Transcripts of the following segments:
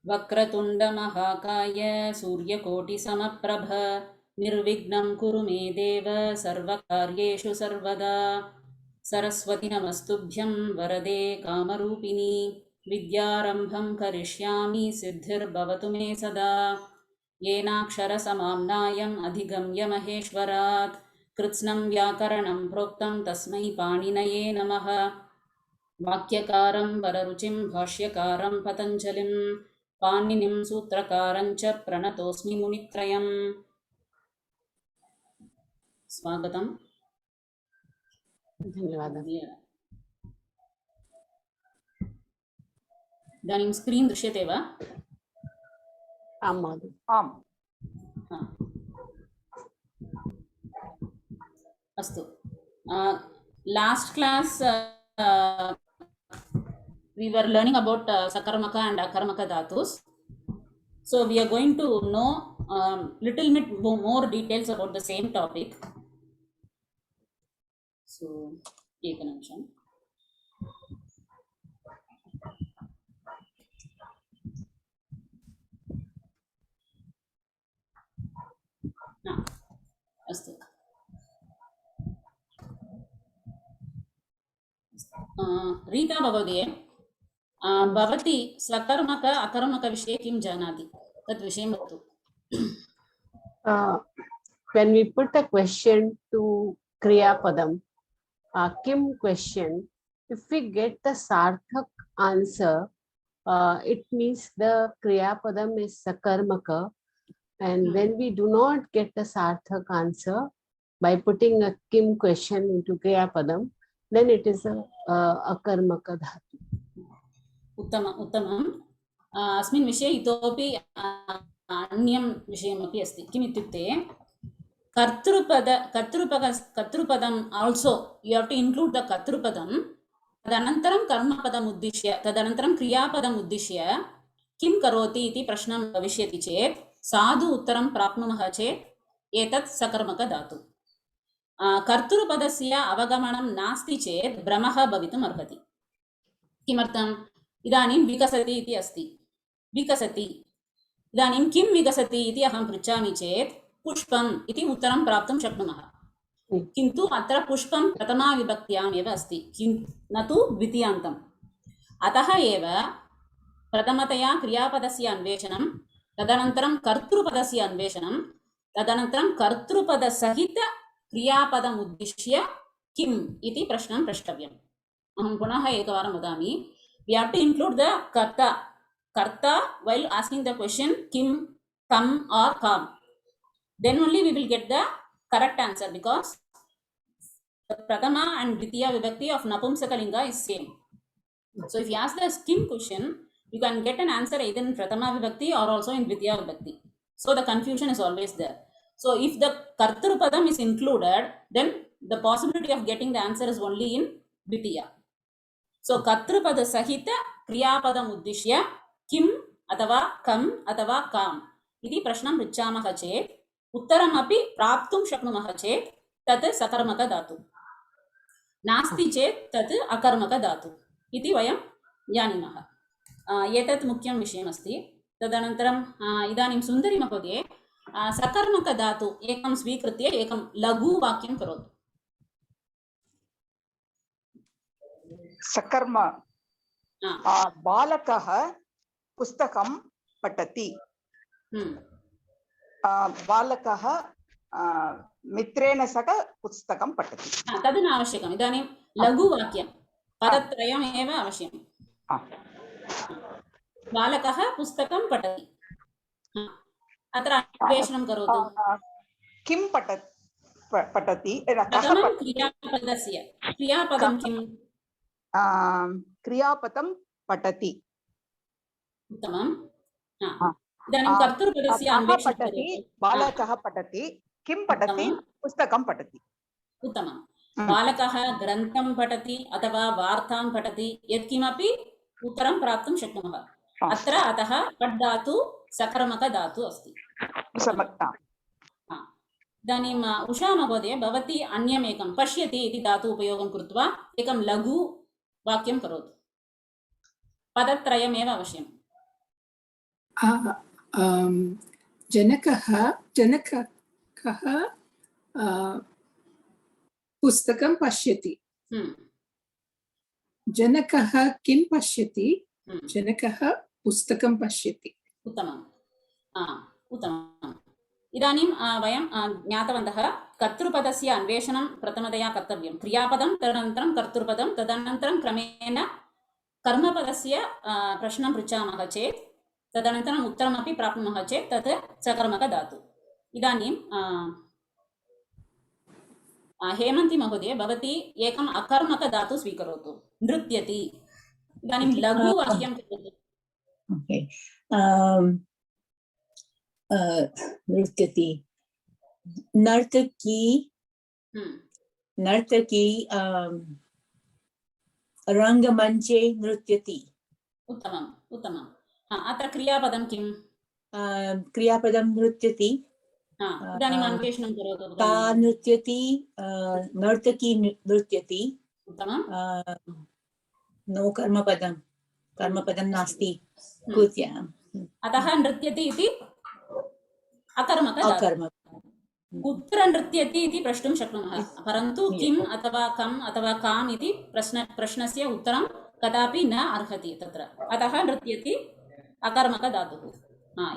वक्रतुण्डमहाकाय सूर्यकोटिसमप्रभ निर्विघ्नं कुरु मे देव सर्वकार्येषु सर्वदा सरस्वती नमस्तुभ्यं वरदे कामरूपिणी विद्यारम्भं करिष्यामि सिद्धिर्भवतु मे सदा येनाक्षरसमाम्नायम् अधिगम्य महेश्वरात् कृत्स्नं व्याकरणं प्रोक्तं तस्मै पाणिनये नमः वाक्यकारं वररुचिं भाष्यकारं पतञ्जलिं पाणिनिं सूत्रकारं च प्रणतोऽस्मि मुनित्रयम् स्वागतम्। धन्यवादः। इदानीं स्क्रीन् दृश्यते वा? आं महोदय। आम्। अस्तु, last class we were learning about sakarmaka and akarmaka dhatus. So we are going to know little bit more details about the same topic. So take an option. अस्तु, रीता भवदीये भवती सकर्मक अकर्मक विषये किं जानाति तद् विषयं वदतु। When we put a question to Kriya Padam, Kim question, if we get the Sarthak answer, it means the Kriya Padam is Sakarmaka. And when we do not get the Sarthak answer by putting a Kim question into Kriya Padam, then it is a Akarmaka Dhatu. उत्तमम्। अस्मिन् विषये इतोपि अन्यं विषयमपि अस्ति। किम् इत्युक्ते कर्तृपदम् also you have to include the कर्तृपदं, तदनन्तरं कर्मपदम् उद्दिश्य, तदनन्तरं क्रियापदम् उद्दिश्य किं करोति इति प्रश्नं भविष्यति चेत् साधु उत्तरं प्राप्नुमः चेत् एतत् सकर्मक धातु। कर्तृपदस्य अवगमनं नास्ति चेत् भ्रमः भवितुम् अर्हति। किमर्थम्? इदानीं विकसति इति अस्ति, विकसति, इदानीं किं विकसति इति अहं पृच्छामि चेत् पुष्पम् इति उत्तरं प्राप्तुं शक्नुमः। किन्तु अत्र पुष्पं प्रथमाविभक्त्याम् एव अस्ति, न तु द्वितीयान्तम्। अतः एव प्रथमतया क्रियापदस्य अन्वेषणं, तदनन्तरं कर्तृपदस्य अन्वेषणं, तदनन्तरं कर्तृपदसहित क्रियापदम् उद्दिश्य किम् इति प्रश्नं प्रष्टव्यम्। अहं पुनः एकवारं वदामि, we have to include the karta while asking the question kim, kam or kam. Then only we will get the correct answer, because the prathama and dvitiya vibhakti of napumsakalinga is same. So if you ask the kim question, you can get an answer either in prathama vibhakti or also in dvitiya vibhakti. So the confusion is always there. So if the kartrupadam is included, then the possibility of getting the answer is only in dvitiya. So कर्तृपद सहित क्रियापदम् उद्दिश्य किम् अथवा कम् अथवा com इति प्रश्नं पृच्छामः चेत् उत्तरमपि प्राप्तुं शक्नुमः चेत् तत् सकर्मक धातु, नास्ति चेत् तत् अकर्मक धातु इति वयं जानीमः। एतत् मुख्यं विषयमस्ति। तदनन्तरम् इदानीं सुन्दरी महोदये सकर्मक धातु एकं स्वीकृत्य एकं लघु वाक्यं करोतु। सकर्म बालकः पुस्तकं पठति। बालकः मित्रेण सह पुस्तकं पठति। तद् न आवश्यकम्। इदानीं लघुवाक्यं पदत्रयम् एव आवश्यकम्। बालकः पुस्तकं पठति, अत्र अन्वेषणं करोतु। किं पठति? क्रियापदस्य क्रियापदं किम्? क्रियापदं पठति। उत्तमम्। इदानीं कर्तृपदस्य अन्वेषणं करोतु। बालकः पठति, किं पठति? पुस्तकं पठति। उत्तमं। बालकः ग्रन्थं पठति अथवा वार्तां पठति, यत्किमपि उत्तरं प्राप्तुं शक्नुमः अत्र। अतः पठ् धातु सकर्मक धातु अस्ति। इदानीम् उषा महोदय, भवती अन्यमेकं पश्यति इति धातु उपयोगं कृत्वा एकं लघु वाक्यं करोतु। पदत्रयमेव आवश्यकम्। जनकः पुस्तकं पश्यति. जनकः किं पश्यति? जनकः पुस्तकं पश्यति. उत्तमम्. उत्तमम्. इदानीं वयं ज्ञातवन्तः कर्तृपदस्य अन्वेषणं प्रथमतया कर्तव्यं. क्रियापदं तदनन्तरं कर्तृपदं तदनन्तरं क्रमेण कर्मपदस्य प्रश्नं पृच्छामः चेत् तदनन्तरम् उत्तरमपि प्राप्नुमः चेत् तत् सकर्मकधातु. इदानीं हेमन्ति महोदय भवती एकम् अकर्मकधातु स्वीकरोतु. नृत्यति. इदानीं लघुवाक्यं करोतु. नृत्यति. नर्तकी रङ्गमञ्चे नृत्यति. उत्तमम्. उत्तमम्. अत्र क्रियापदं किं? क्रियापदं नृत्यति. इदानीम् अन्वेषणं करोतु. सा नृत्यति. नर्तकी नृत्यति. उत्तमम्. नो कर्मपदं. कर्मपदं नास्ति. अतः नृत्यति इति अकर्मकधातु. कुत्र नृत्यति इति प्रष्टुं शक्नुमः, परन्तु किम् अथवा कम् अथवा काम् इति प्रश्नस्य उत्तरं कदापि न अर्हति तत्र. अतः नृत्यति अकर्मकधातुः.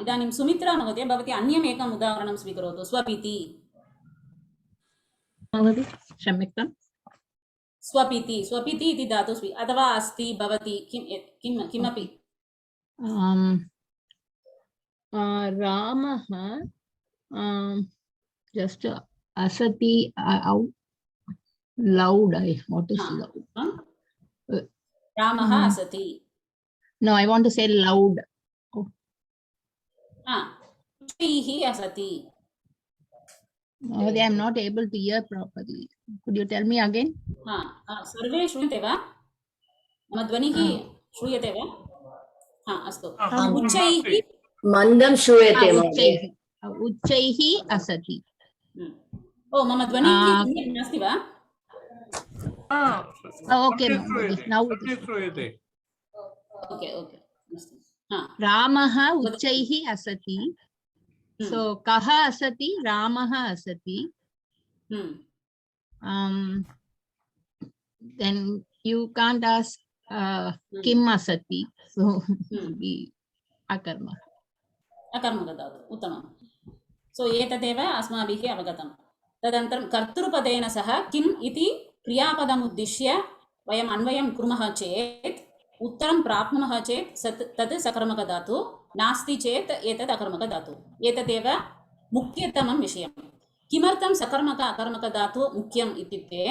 इदानीं सुमित्रा महोदय भवती अन्यम् एकम् उदाहरणं स्वीकरोतु. स्वपिति. क्षम्यताम्. स्वपिति. स्वपिति इति धातु अथवा अस्ति भवति किमपि. रामः just asati out loud. What is loud? Ramah asati. No, I want to say loud. Uchaihi asati. I am not able to hear properly. Could you tell me again? सर्वे श्रूयते वा? मम ध्वनिः श्रूयते वा? अस्तु. उच्चैः मन्दं श्रूयते. उच्चैः असति. मम ध्वनिः नास्ति वा? ओके. रामः उच्चैः असति. So कः असति? रामः असति. Then you can't ask किम् असति. So अकर्मः. अकर्मकधातु. उत्तमम्. सो एतदेव अस्माभिः अवगतं. तदनन्तरं कर्तृपदेन सह किम् इति क्रियापदमुद्दिश्य वयम् अन्वयं कुर्मः चेत् उत्तरं प्राप्नुमः चेत् तत् सकर्मकधातु. नास्ति चेत् एतत् अकर्मकधातु. एतदेव मुख्यतमं विषयं. किमर्थं सकर्मक अकर्मकधातु मुख्यम् इत्युक्ते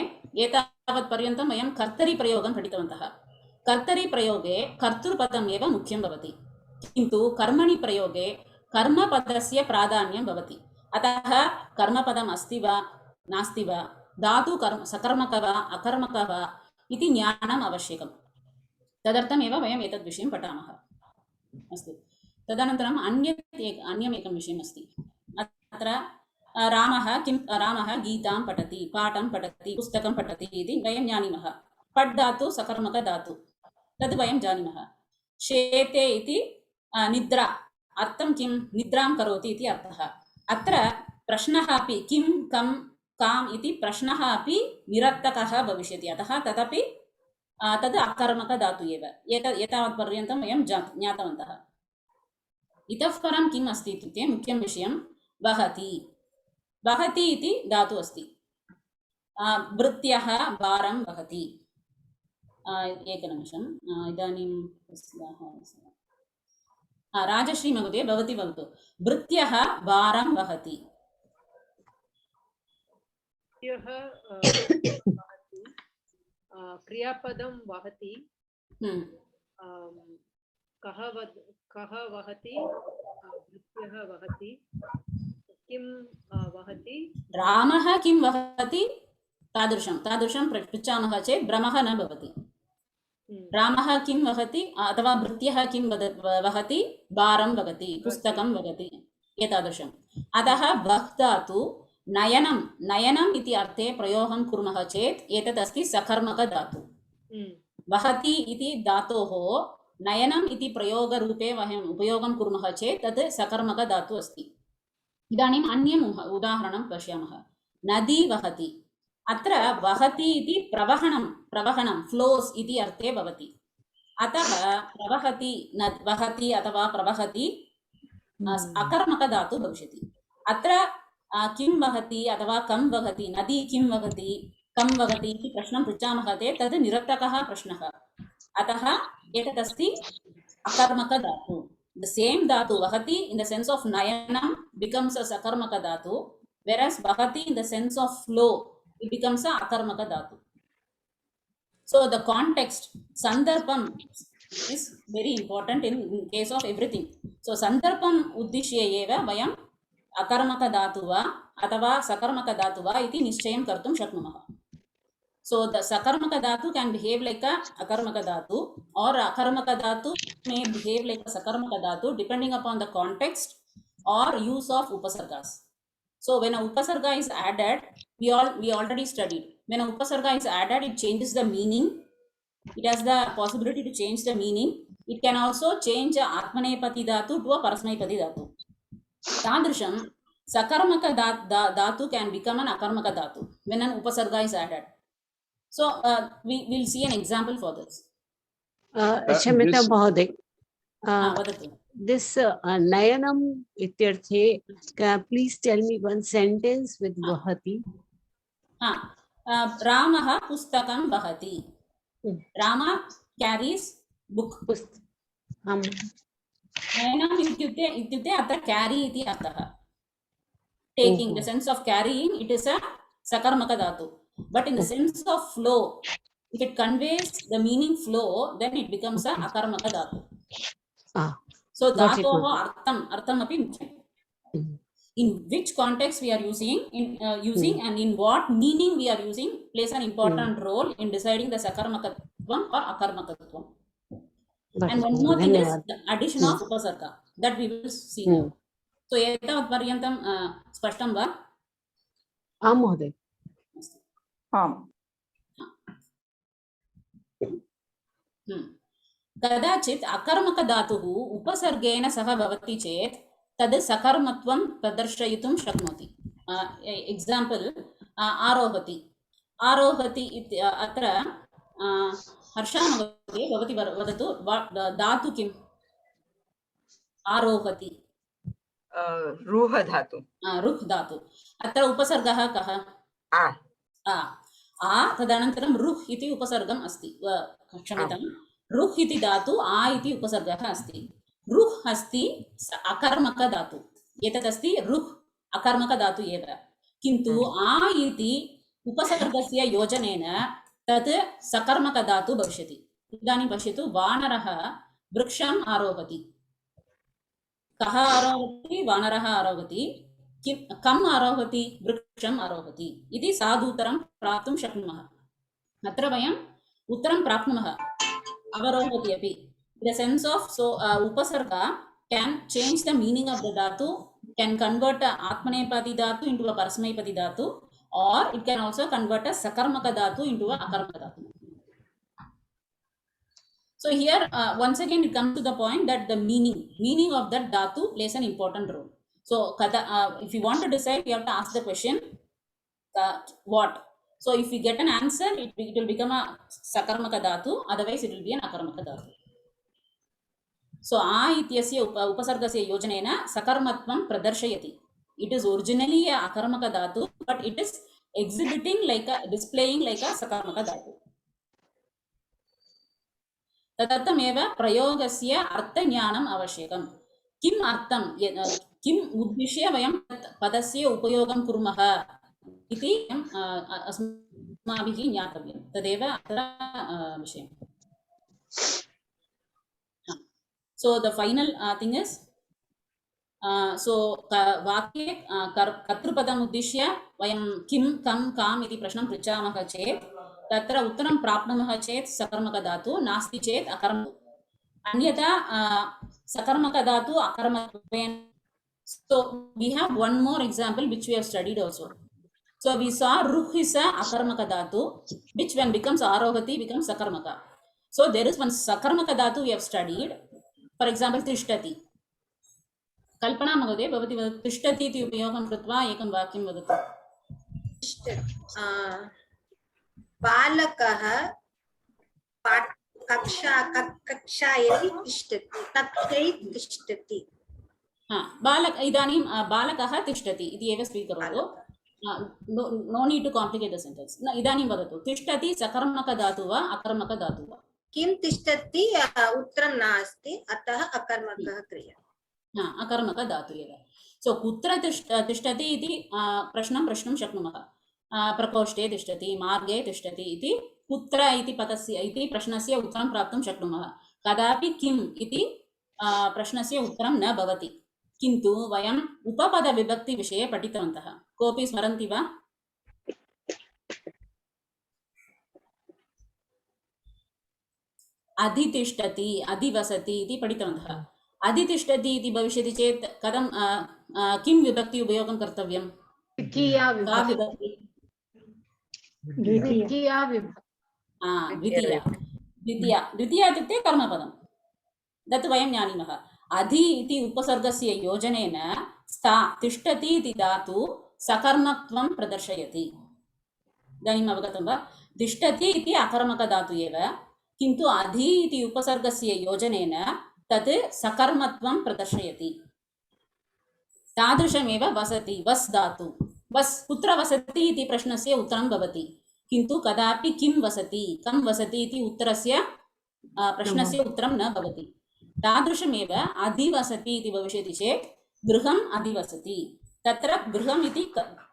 एतावत्पर्यन्तं वयं कर्तरिप्रयोगं पठितवन्तः. कर्तरिप्रयोगे कर्तृपदम् एव मुख्यं भवति, किन्तु कर्मणि प्रयोगे कर्मपदस्य प्राधान्यं भवति. अतः कर्मपदम् अस्ति वा नास्ति वा, धातु सकर्मक वा अकर्मक वा इति ज्ञानम् आवश्यकं. तदर्थमेव वयम् एतद् विषयं पठामः. अस्तु. तदनन्तरम् अन्यम् एकं विषयम् अस्ति. अत्र रामः गीतां पठति, पाठं पठति, पुस्तकं पठति इति वयं जानीमः. पठ् धातु सकर्मक धातु, तद् वयं जानीमः. शेते इति निद्रा. अर्थं किं? निद्रां करोति इति अर्थः. अत्र प्रश्नः अपि किं कं काम् इति प्रश्नः अपि निरर्थकः भविष्यति. अतः तदपि तद् अकर्मकधातु एव. एतावत्पर्यन्तं वयं ज्ञातवन्तः. इतः परं किम् अस्ति इत्युक्ते मुख्यं विषयं वहति. वहति इति धातु अस्ति. भृत्यः भारं वहति. एकनिमिषम्. इदानीं राजश्री महोदय भवती वदतु. भृत्यः भारं वहति. क्रियापदं वहति. कः वहति? भृत्यः वहति. किं वहति? रामः किं वहति? तादृशं पृच्छामः चेत् भ्रमः न भवति. रामः किं वहति अथवा भृत्यः किं वहति? भारं वहति, पुस्तकं वहति, एतादृशम्. अतः वह् धातु नयनम् इति अर्थे प्रयोगं कुर्मः चेत् एतदस्ति सकर्मकधातु. वहति इति धातोः नयनम् इति प्रयोगरूपे वयम् उपयोगं कुर्मः चेत् तत् सकर्मकधातुः अस्ति। इदानीम् अन्यम् उदाहरणं पश्यामः। नदी वहति। अत्र वहति इति प्रवहणं फ्लोस् इति अर्थे भवति। अतः प्रवहति वहति अथवा प्रवहति अकर्मकधातुः भविष्यति। अत्र किं वहति अथवा कं वहति, नदी किं वहति कं वहति इति प्रश्नं पृच्छामः चेत् तद् निरर्थकः प्रश्नः। अतः एतदस्ति अकर्मकधातुः। The same dhatu vahati in the sense of nayanam becomes a sakarmaka dhatu, whereas vahati in the sense of flow it becomes a akarmaka dhatu. So the context, sandarbham is very important in case of everything. So sandarbham uddishye eva vayam akarmaka dhatu va athava sakarmaka dhatu va iti nischayam kartum shaknumah. So the sakarmaka dhatu can behave like a akarmaka dhatu, or akarmaka dhatu may behave like a sakarmaka dhatu depending upon the context or use of upasargas. So when a upasarga is added, we already studied, when a upasarga is added, it changes the meaning. It has the possibility to change the meaning. It can also change a atmanepati dhatu to a parasmaipati dhatu. Tadrisham sakarmaka dhatu can become an akarmaka dhatu when an upasarga is added. So we will see an example for this. Shamita Mahoday, Vadatu. this Nayanam ityarthe, please tell me one sentence with Vahati. Ramaha pustakam vahati. Rama carries book. Nayanam ityukte atra carry iti artha. Taking, the sense of carrying, it is a sakarmaka dhatu. But in the sense of flow, if it conveys the meaning flow, then it becomes a akarmaka dhatu. So dhatoho artham api muchyam. In which context we are using, and in what meaning we are using plays an important role in deciding the sakarmakatvam or akarmakatvam. And one more thing is the addition of upasarga that we will see now. So एतावत् पर्यन्तं स्पष्टं वा? आम् महोदय। आम्। कदाचित् अकर्मकधातुः उपसर्गेण सह भवति चेत् तद् सकर्मत्वं प्रदर्शयितुं शक्नोति। एक्साम्पल् आरोहति। आरोहति इति अत्र हर्षा महोदय भवती वदतु धातु किम्? आरोहति रुह धातु। रुह् धातु। अत्र उपसर्गः कः? तदनन्तरं रुह् इति उपसर्गम् अस्ति। क्षम्यतां, रुह् इति धातु आ इति उपसर्गः अस्ति। रुह् अस्ति अकर्मक धातु। एतदस्ति रुह् अकर्मक धातु एव, किन्तु आ इति उपसर्गस्य योजनेन तत् सकर्मक धातु भविष्यति। इदानीं पश्यतु, वानरः वृक्षम् आरोहति। कः आरोहति? वानरः आरोहति। कम् आरोहति? वृक्षम् आरोहति इति साधूतरं प्राप्तुं शक्नुमः। अत्र वयम् उत्तरं प्राप्नुमः अवरोहति अपि। In the sense of, so upasarga can change the meaning of the dhatu, can convert a atmanepadi dhatu into a parasmaipadi dhatu, or it can also convert a sakarmaka dhatu into a akarmaka dhatu. So here once again it comes to the point that the meaning of that dhatu plays an important role. So if you want to decide, you have to ask the question what. So if we get an answer, it will become a sakarmaka dhatu, otherwise it will be an akarmaka dhatu. So a ityasya upasargasya yojanena sakarmatvam pradarshayati. It is originally a akarmaka dhatu, but it is exhibiting like a, displaying like a sakarmaka dhatu. तदर्थमेव प्रयोगस्य अर्थज्ञानम् आवश्यकम्। किम् अर्थं, किम् उद्दिश्य वयं पदस्य उपयोगं कुर्मः इति अस्माभिः ज्ञातव्यं। तदेव अत्र विषयः। So the final thing is, so वाक्ये कर्तृपदम् उद्दिश्य वयं किं कं काम् इति प्रश्नं पृच्छामः चेत् तत्र उत्तरं प्राप्नुमः चेत् सकर्मक धातु, नास्ति चेत् अकर्मक। अन्यथा सकर्मक धातु अकर्मत्वेन. So we have one more example which we have studied also. So we saw ruh is a akarmaka dhatu, which when becomes arohati becomes sakarmaka. So there is one sakarmaka dhatu we have studied. For example, tishtati. Kalpana Mahoday, bhavati vadatu tishtati iti upayogam krutva ekam vakyam vadatu. बालकः कक्षायै तिष्ठति इदानीं बालकः तिष्ठति इति एव स्वीकरोतु. नो need two complicate the sentence. इदानीं वदतु तिष्ठति सकर्मकधातु वा अकर्मकधातु वा? किं तिष्ठति उत्तरं नास्ति अतः अकर्मकः क्रिया. अकर्मकधातु एव. सो कुत्र तिष्ठति इति प्रश्नं प्रष्टुं शक्नुमः. प्रकोष्ठे तिष्ठति, मार्गे तिष्ठति इति कुत्र इति पदस्य इति प्रश्नस्य उत्तरं प्राप्तुं शक्नुमः. कदापि किम् इति प्रश्नस्य उत्तरं न भवति. किन्तु वयम् उपपदविभक्तिविषये पठितवन्तः. कोऽपि स्मरन्ति वा? अधितिष्ठति, अधिवसति इति पठितवन्तः. अधितिष्ठति इति भविष्यति चेत् कथं किं विभक्ति उपयोगं कर्तव्यं? द्वितीया विभक्ति. द्वितीया इत्युक्ते कर्मपदं. तत् वयं जानीमः. अधि इति उपसर्गस्य योजनेन स्था तिष्ठति इति धातु सकर्मत्वं प्रदर्शयति. इदानीम् अवगतं वा? तिष्ठति इति अकर्मकधातु एव, किन्तु अधि इति उपसर्गस्य योजनेन तत् सकर्मत्वं प्रदर्शयति. तादृशमेव वसति, वस् धातु. वस् कुत्र वसति इति प्रश्नस्य उत्तरं भवति. किन्तु कदापि किं वसति, कं वसति इति उत्तरस्य प्रश्नस्य उत्तरं न भवति. तादृशमेव अधिवसति इति भविष्यति चेत् गृहम् अधिवसति. तत्र गृहम् इति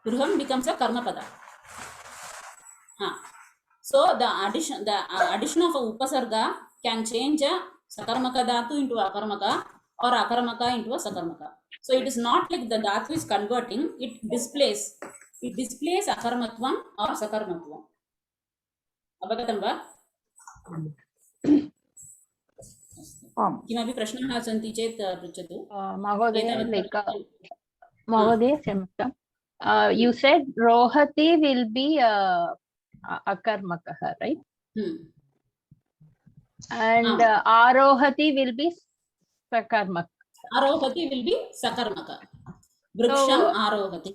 गृहं बिकम्स् अ कर्मपद. So the addition of a upasarga can change a sakarmaka dhatu into akarmaka or akarmaka into a sakarmaka. So it is not like the dhatu is converting, it displays akarmatvam or sakarmatvam. Avagatam va? किमपि प्रश्नाः सन्ति चेत् पृच्छतु. महोदय, महोदय क्षम्यतां. You said rohati will be akarmakah, right? And arohati will be sakarmak. Arohati will be sakarmaka. Vriksham arohati.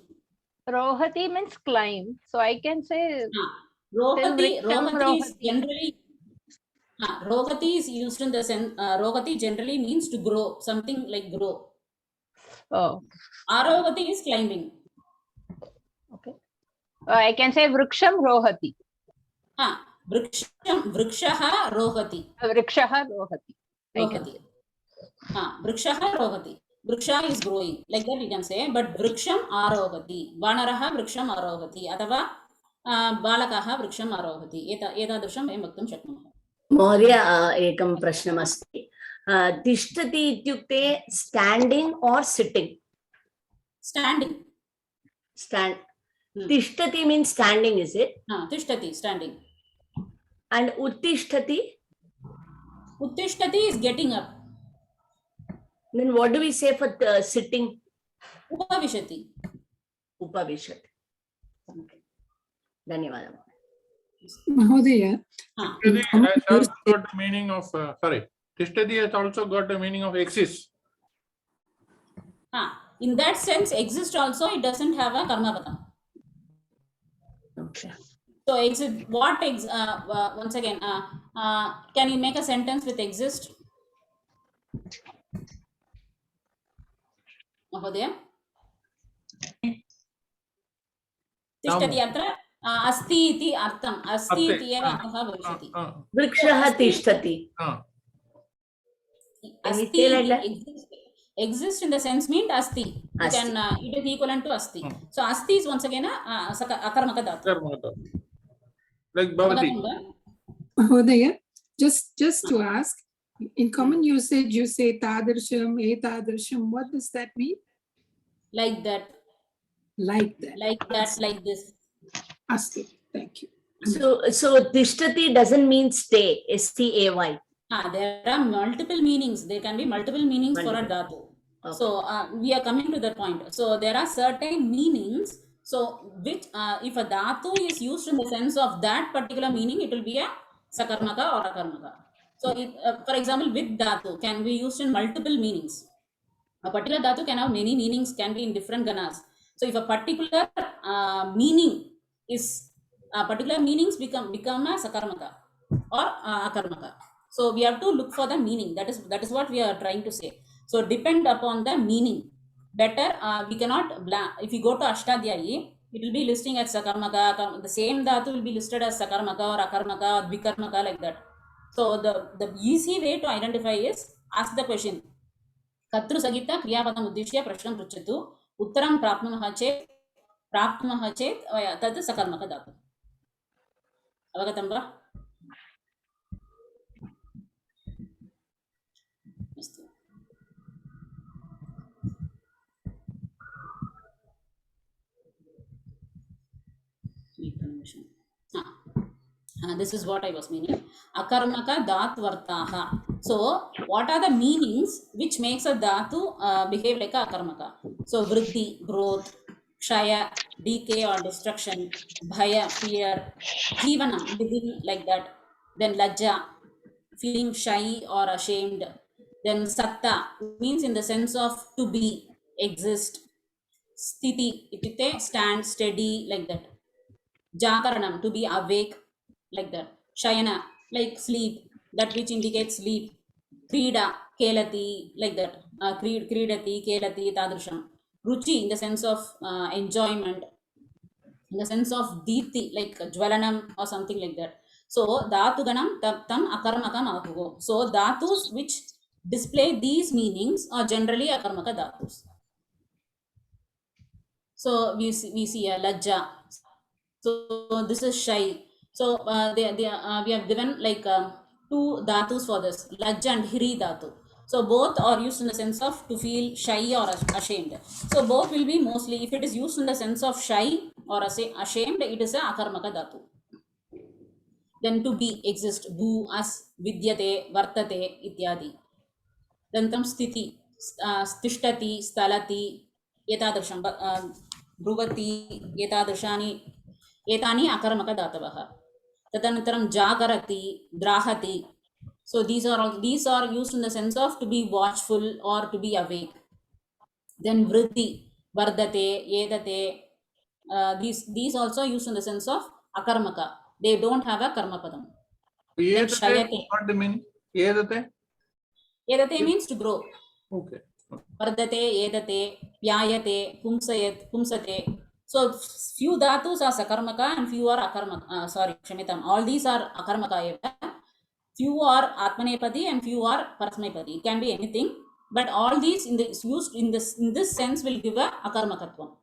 Rohati means climb. So I can say rohati is generally rohati is used in the sense rohati generally means to grow, something like grow. Oh. Arohati is climbing. Okay. I can say vriksham rohati. Vrikshaha rohati. Vrikshaha rohati. Vrikshaha rohati. Vriksha is growing. Like that we can say. But vriksham arohati. Vanaraha vriksham arohati. Athava balakaha vriksham arohati. एतादृशं वयं वक्तुं शक्नुमः. महोदय, एकं प्रश्नमस्ति. तिष्ठति इत्युक्ते standing और sitting? Standing. Tishtati means standing, is it? Tishtati, standing. And uttishthati? Uttishthati is getting up. Then what do we say for sitting? Upavishati. Upavishati. Okay. Dhanyawad. Mahodaya. Tishtati has also got the meaning of Tishtati has also got the meaning of exist. In that sense, exist also, it doesn't have a karmapadam. Okay. So exist, what once again, can you make a sentence with exist? Mahodaya? Tishtati atra asti iti artham. Asti iti eva artha bhavishati. Vrikshaha tishtati. Asti exist in the sense means asti. It is equivalent to asti. So asti is once again a akarmaka dhatu. Like bhavati. Mahodaya, just to ask, in common usage you say tadarsham, etadarsham. What does that mean? Like that. Like that. Like that, like this. Asti. Thank you. So tishtati doesn't mean stay. S-T-A-Y. There are multiple meanings. There can be multiple meanings for a dhatu. Okay. So we are coming to that point. So there are certain meanings. So which if a dhatu is used in the sense of that particular meaning, it will be a sakarmaka or akarmaka. So, for example, with dhatu can be used in multiple meanings. A particular dhatu can have many meanings, can be in different ganas. So, if a particular meaning is particular meanings become a sakarmaka or akarmaka. So, we have to look for the meaning. That is what we are trying to say. So, depend upon the meaning. Better we cannot if you go to Ashtadhyayi, it will be listing as sakarmaka. The same dhatu will be listed as sakarmaka or akarmaka or vikarmaka, like that. So the easy way to identify is ask the question. Katru sagita kriyapadam uddishya prashnam pruchatu uttaram prapnumaha chet tad sakarmaka dhatu. Avagatam va? Astu. This is what I was meaning. Akarmaka dhatvartaha. So, what are the meanings which makes a dhatu behave like a akarmaka? So, vriddhi, growth; kshaya, decay or destruction; bhaya, fear; jivanam, living, like that. Then lajja, feeling shy or ashamed. Then satta means in the sense of to be, exist. Sthiti, ityukte stand, steady, like that. Jakaranam, to be awake, like that. Shayana, like sleep, that which indicates sleep. Krida, kelati, like that. Kridati, kelati, tadrusham. Ruchi, in the sense of enjoyment, in the sense of deepti, like jwalanam or something like that. So, dhatu ganam tam akarmakam ahugo. So, dhatus which display these meanings are generally akarmaka dhatus. So, we see a lajja. So this is shy. So we have given like two dhatus for this, lajja and hiri dhatu. So both are used in the sense of to feel shy or ashamed. So both will be mostly, if it is used in the sense of shy or ashamed, it is a akarmaka dhatu. Then to be, exist, bhu, as, vidyate, vartate, ityadi. Then comes sthiti, tishtati, stalati, etadrisham, bruvati, etadrishani, etani akarmaka dhatavah. Tadanantaram jagarati, drahati. So these are used in the sense of to be watchful or to be awake. Then vriddhi, vardate, edate. These also used in the sense of akarmaka. They don't have a karma padam. Then shayate. What do you mean? Edate? Edate means to grow. Okay. Vardate, edate, vyayate, pumsate. So few dhatus are sakarmaka and few are akarmaka. Kshamitam. All these are akarmaka. Few are atmanepadi and few are parasmaipadi. It can be anything, but all these used in this sense will give a akarmakatvam.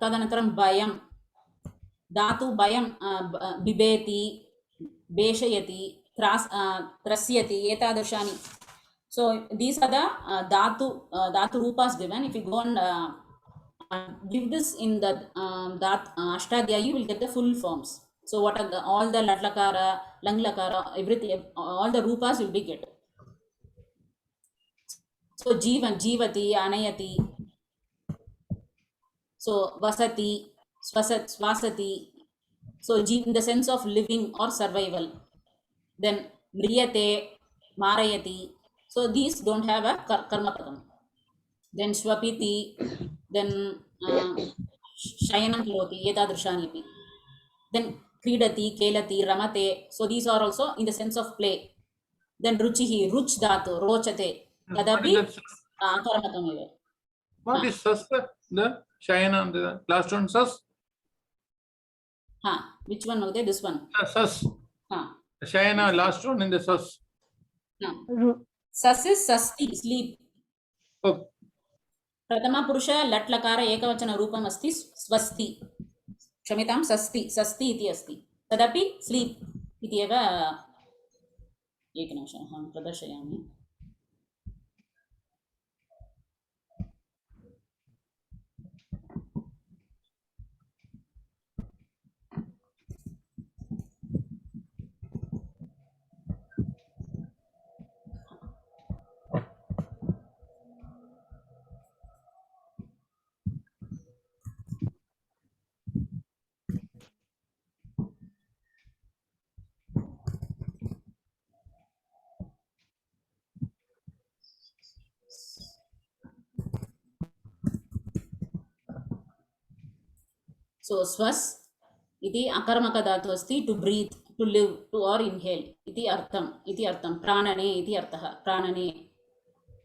Tadanataram bayam. Dhatu bayam bibeti, beshayati, trasyati, etadashani. So these are the dhatu rupas given. If you go and give this in the Ashtadhyayi, you will get the full forms. So what are all the latlakara, langlakara, everything, all the rupas will be get. So jivan, jivati, anayati. So vasati, swasati. So in the sense of living or survival. Then mriyate, marayati. So these don't have a karma padam. Then swapiti, then shayanam kiloti, etadrishani. Then kridati, kelati, ramate. So these are also in the sense of play. Then ruchihi, ruch dhatu, rochate. Tadapi karmakam. What is sas? The shayana, the last one, sas? Which one? Okay, this one. Sas. Shayana, last one in the sas. Sas is sasti, sleep. Okay. Pratama purusha latlakara ekavachana rupam asti swasti. Kshamitam sasti iti asti. Tadapi sleep iti eva eknimisha aham pradarshayami. So swaz iti akarmaka dhatu asti to breathe, to live, to or inhale iti artham pranane iti artha pranane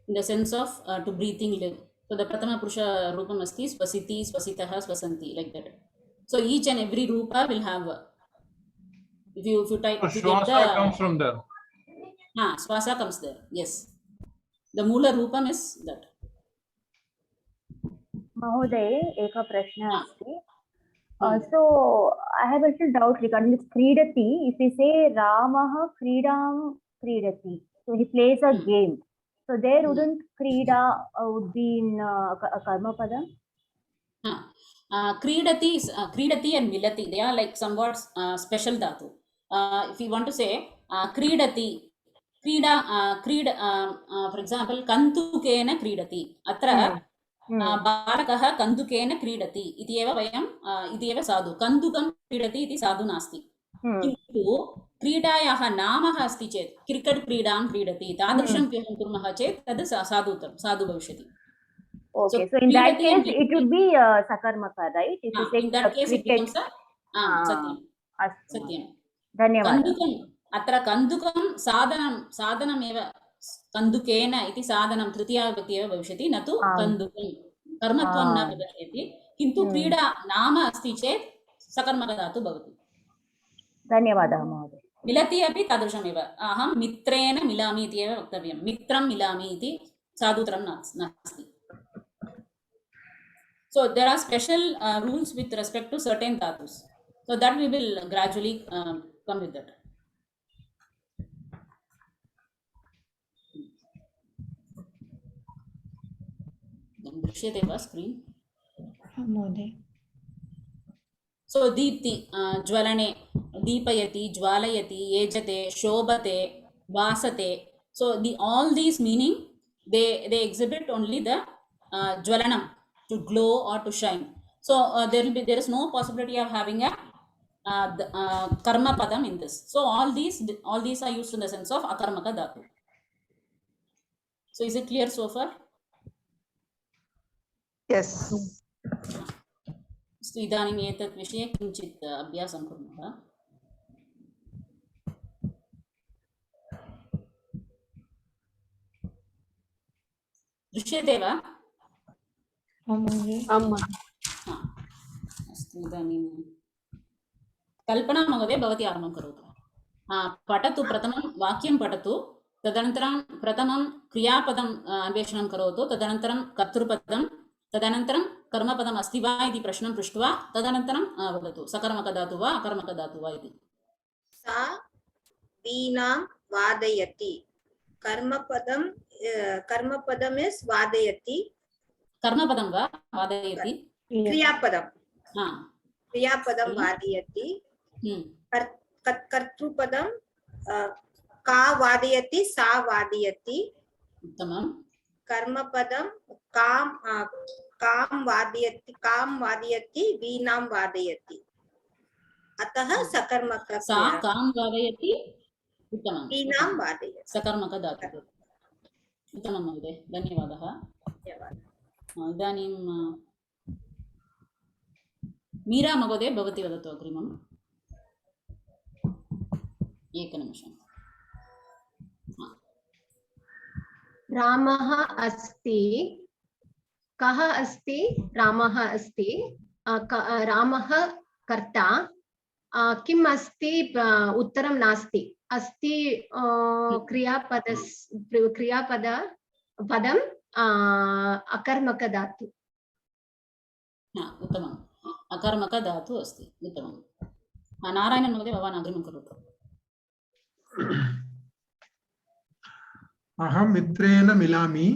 in the sense of to breathing live. So the pratama purusha rupam asti swasiti swasitah swasanti, like that. So each and every rupa will have if you type So if you get Shwasa comes from there. swasa comes there, yes. The mula rupam is that. महोदय एकः प्रश्नः Ah. अस्ति. So I have a little doubt regarding this kridati. If we say Ramah kridam kridati, so he plays a game. So there wouldn't krida would be in a karma padam? Kridati is kridati and milati. They are like somewhat special dhatu. If you want to say kridati, krida, for example, kantukena kridati. Atra बालकः कन्दुकेन क्रीडति इति एव वयं इति एव साधु. कन्दुकं क्रीडति इति साधु नास्ति. किन्तु क्रीडायाः नाम अस्ति चेत् क्रिकेट् क्रीडां क्रीडति तादृशं कुर्मः चेत् तद् साधु भविष्यति. Okay, so in that case it would be sakarmaka, right? If you say in that case it becomes satyam. धन्यवादः. कन्दुकम् अत्र कन्दुकं साधनमेव कन्दुकेन इति साधनं तृतीया विभक्ति एव भविष्यति, न तु कन्दुकं कर्मत्वं न प्रदर्शयति. किन्तु क्रीडा नाम अस्ति चेत् सकर्मकधातु भवति. धन्यवादः महोदय. मिलति अपि तादृशमेव. अहं मित्रेण मिलामि इति एव वक्तव्यं. मित्रं मिलामि इति साधुतरं नास्ति. So there are special rules with respect to certain dhatus. So that we will gradually come with that. दृश्यते वा स्क्रीन्? महोदय. So दीप्ति ज्वलने, दीपयति, ज्वालयति, येजते, शोभते, वासते. So all these meaning they exhibit only the jwalanam, to glow or to shine. So there is no possibility of having a karma padam in this. So all these are used in the sense of akarmaka dhatu. So is it clear so far? Yes. So इदानीम् एतत् विषये किञ्चित् अभ्यासं कुर्मः. दृश्यते वा? अस्तु, इदानीं कल्पना महोदय भवती आरम्भं करोतु. पठतु, प्रथमं वाक्यं पठतु, तदनन्तरं प्रथमं क्रियापदम् अन्वेषणं करोतु, तदनन्तरं कर्तृपदं, तदनन्तरं कर्मपदम् अस्ति वा इति प्रश्नं पृष्ट्वा तदनन्तरं वदतु सकर्मकधातु वा अकर्मकधातु वा इति. सा वीणां वादयति. कर्मपदम् इस् वादयति. कर्मपदं वा वादयति? क्रियापदं वादयति. कर्तृपदं का वादयति, सा वादयति. उत्तमं. कर्मपदं कां वादयति, वीणां वादयति. अतः सकर्मक. सा कां वादयति. उत्तमं. वीणां वादयति. सकर्मकधातुः. उत्तमं महोदय, धन्यवादः. इदानीं मीरा महोदय भवती वदतु अग्रिमम्. एकनिमिषम्. रामः अस्ति. कः अस्ति? रामः अस्ति. रामः कर्ता. किम् अस्ति? उत्तरं नास्ति. अस्ति पदम् अकर्मकधातु. उत्तमम्. अकर्मकधातु अस्ति. उत्तमं. नारायणन् महोदय भवान् अग्रिमं करोतु. अहं मित्रेण मिलामि.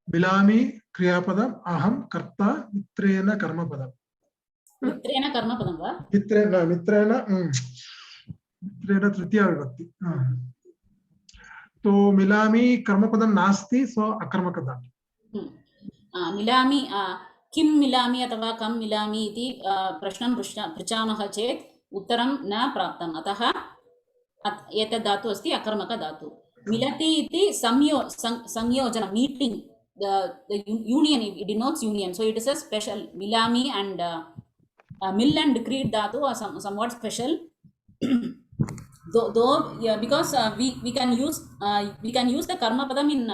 मिलामि क्रियापदम्. अहं कर्ता. मित्रेण कर्मपदम्. मित्रेण कर्मपदं वा? मित्रेण तृतीया विभक्ति. तो मिलामि कर्मपदं नास्ति, सो अकर्मकधातु. मिलामि किं मिलामि अथवा कं मिलामि इति प्रश्नं पृच्छामः चेत् उत्तरं न प्राप्तम्. अतः एतद् धातु अस्ति अकर्मकधातु. मिलति इति संयोजनं, meeting, union, it denotes union. So it is a special. Milami and mill and creed dhatu are somewhat special. Though yeah, because we can use the karma padam in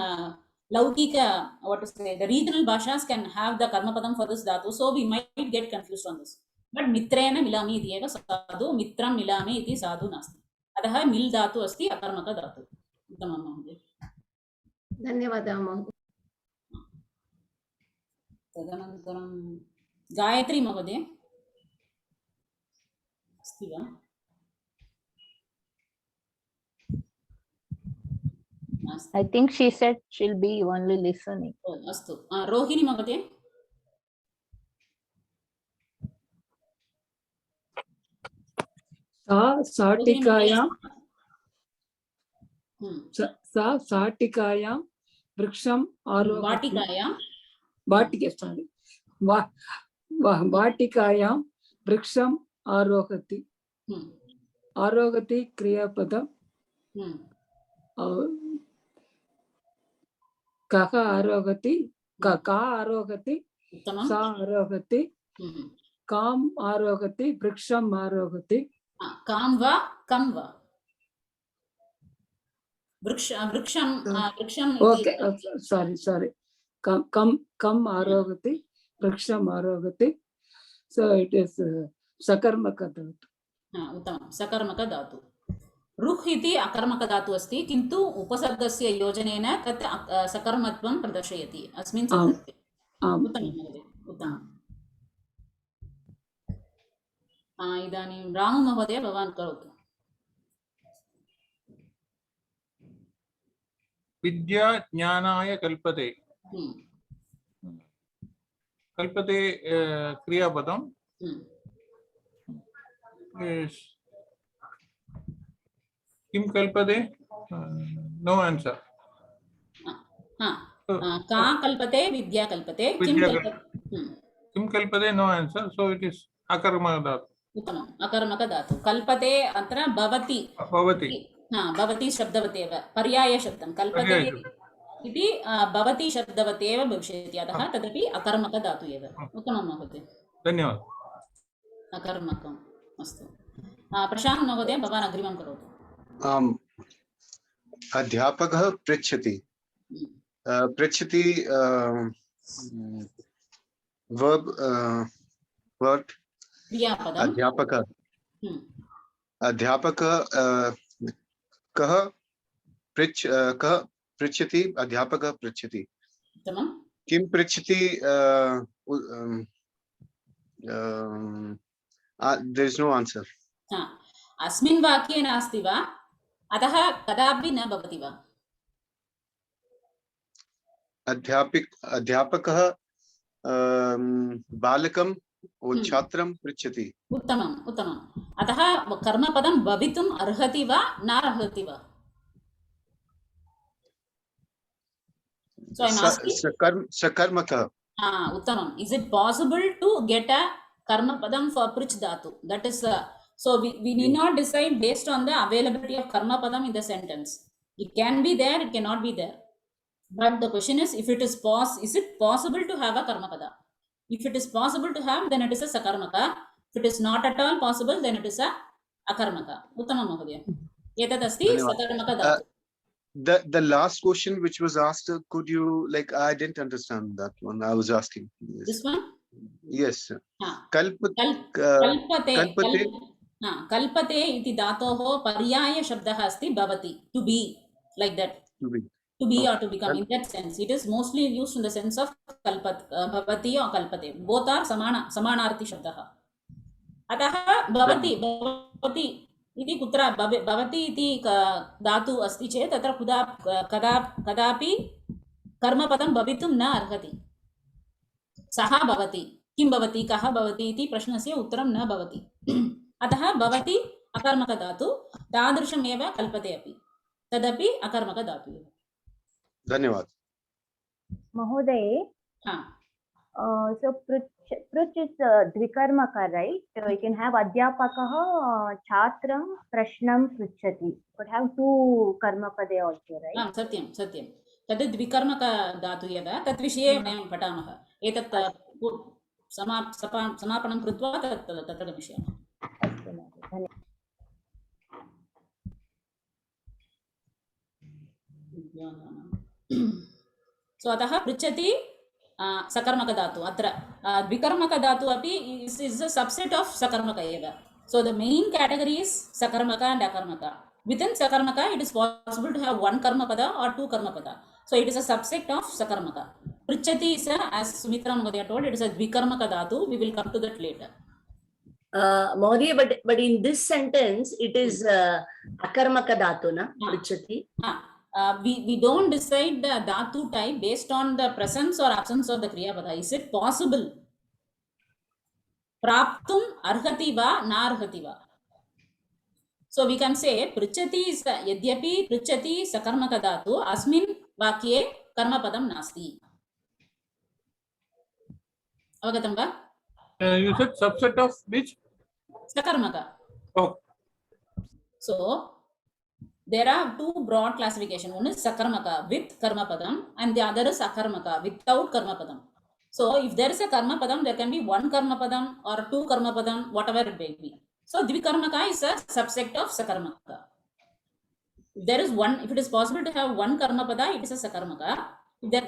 laukika, what to say, the regional bhashas can have the karma padam for this dhatu, so we might get confused on this. But mitrena milami iti eva sadhu, mitram milami iti sadhu nasti. अतः मिल धातु अस्ति अकर्मक धातु. उत्तमं महोदय. धन्यवादः महोदय. तदनन्तरं गायत्री महोदय अस्ति वा? I think she said she'll be only listening. अस्तु. रोहिणी महोदय. साटिकायां वृक्षम् आरोहति. वाटिकायां वृक्षम् आरोहति. आरोहति क्रियापदं. कः आरोहति? का आरोहति? सा आरोहति. काम् आरोहति. वृक्षम् आरोहति. काम वा कम वा? वृक्षम ओके, sorry कम आरोहति. वृक्षम् आरोहति. So it is सकर्मक धातु. उत्तमं. सकर्मक धातु. रुह् इति अकर्मक धातु अस्ति, किन्तु उपसर्गस्य योजनेन तत् सकर्मत्वं प्रदर्शयति अस्मिन् सन्दर्भे. उत्तमं महोदय, उत्तमम्. इदानीं रामु महोदय भवान् करोतु. विद्या ज्ञानाय कल्पते. कल्पते क्रियापदं. किं कल्पते? नो आंसर. का कल्पते? विद्या कल्पते. किं कल्पते? नो आंसर. सो इट इज अकर्मक धातु. उत्तमम्. अकर्मक धातु. कल्पते अत्र भवति. भवति शब्दवत् एव पर्याय शब्दं. कल्पते इति भवति शब्दवत् एव भविष्यति, अतः तदपि अकर्मक धातु एव. उत्तमं महोदय, धन्यवादः. अकर्मकम्. अस्तु. प्रशान्त महोदय, भवान् अग्रिमं करोतु. अध्यापकः पृच्छति. पृच्छति वर्ब क्रियापदम्. अध्यापकः. अध्यापकः कः पृच्छति? अध्यापकः पृच्छति. किं पृच्छति? there is no answer. अस्मिन् वाक्ये नास्ति वा? अतः कदापि न भवति वा? अध्यापकः बालकं छात्रं पृच्छति. उत्तमम्, उत्तमम्. अतः कर्मपदं भवितुम् अर्हति वा न अर्हति वा? सकर्मकः. उत्तमम्. Is it possible to get a karmapadam for prich dhatu? That is so we need not decide based on the availability of karmapadam in the sentence. It can be there, it cannot be there. But the question is, if it is possible to have a karmapada? If it is possible to have, then it is a sakarmaka. If it is not at all possible, then it is a akarmaka. Uttamam mahodaya. Etad asti sakarmaka dhatu. The last question which was asked, could you, like, I didn't understand that one. I was asking. This one? Yes. kalpate iti dhatoh paryaya shabdah asti bhavati, to be, like that. To be or to become. In that sense, it is mostly used in the sense of bhavati or kalpate. Both are samanarthi shabdah. अतः भवति इति कुत्र भवति इति धातु अस्ति चेत् तत्र कदापि कर्मपदं भवितुं न अर्हति. सः भवति, किं भवति, कः भवति इति प्रश्नस्य उत्तरं न भवति. अतः भवति अकर्मक धातु, तादृशमेव कल्पते अपि, तदपि अकर्मक धातु एव. धन्यवादः महोदय. So pruch is dvikarmaka, right? So you can have adhyapakah chatram prashnam pruchati. Could have two karmapade also, right? Satyam. तद् द्विकर्मकधातु यदा तद्विषये वयं पठामः एतत् समापनं कृत्वा तत्र गमिष्यामः अस्तु महोदय धन्यवादः सो अतः पृच्छति सकर्मकधातु अत्र द्विकर्मकधातु अपि इस् अ सबसेट ऑफ सकर्मक एव so the main category is sakarmaka and akarmaka within sakarmaka it is possible to have one karma pada or two karma pada so it is a subset of sakarmaka pruchati is as Sumitra Mahodaya told it is a dvikarmaka dhatu we will come to that later Mahodaya, but in this sentence it is akarmaka dhatu na pruchati we don't decide the dhatu type based on the presence or absence of the kriya pada is it possible praptum arhati va na arhati va so we can say pruchati is yadyapi pruchati sakarmaka dhatu asmin vakye karma padam nasti avagatam va You said subset of which? sakarmaka Oh. So there are two broad classification one is sakarmaka with karma padam and the other is akarmaka without karma padam so if there is a karma padam there can be one karma padam or two karma padam whatever it may be so dvikarmaka is a subset of sakarmaka if there is one if it is possible to have one karma pada it is a sakarmaka then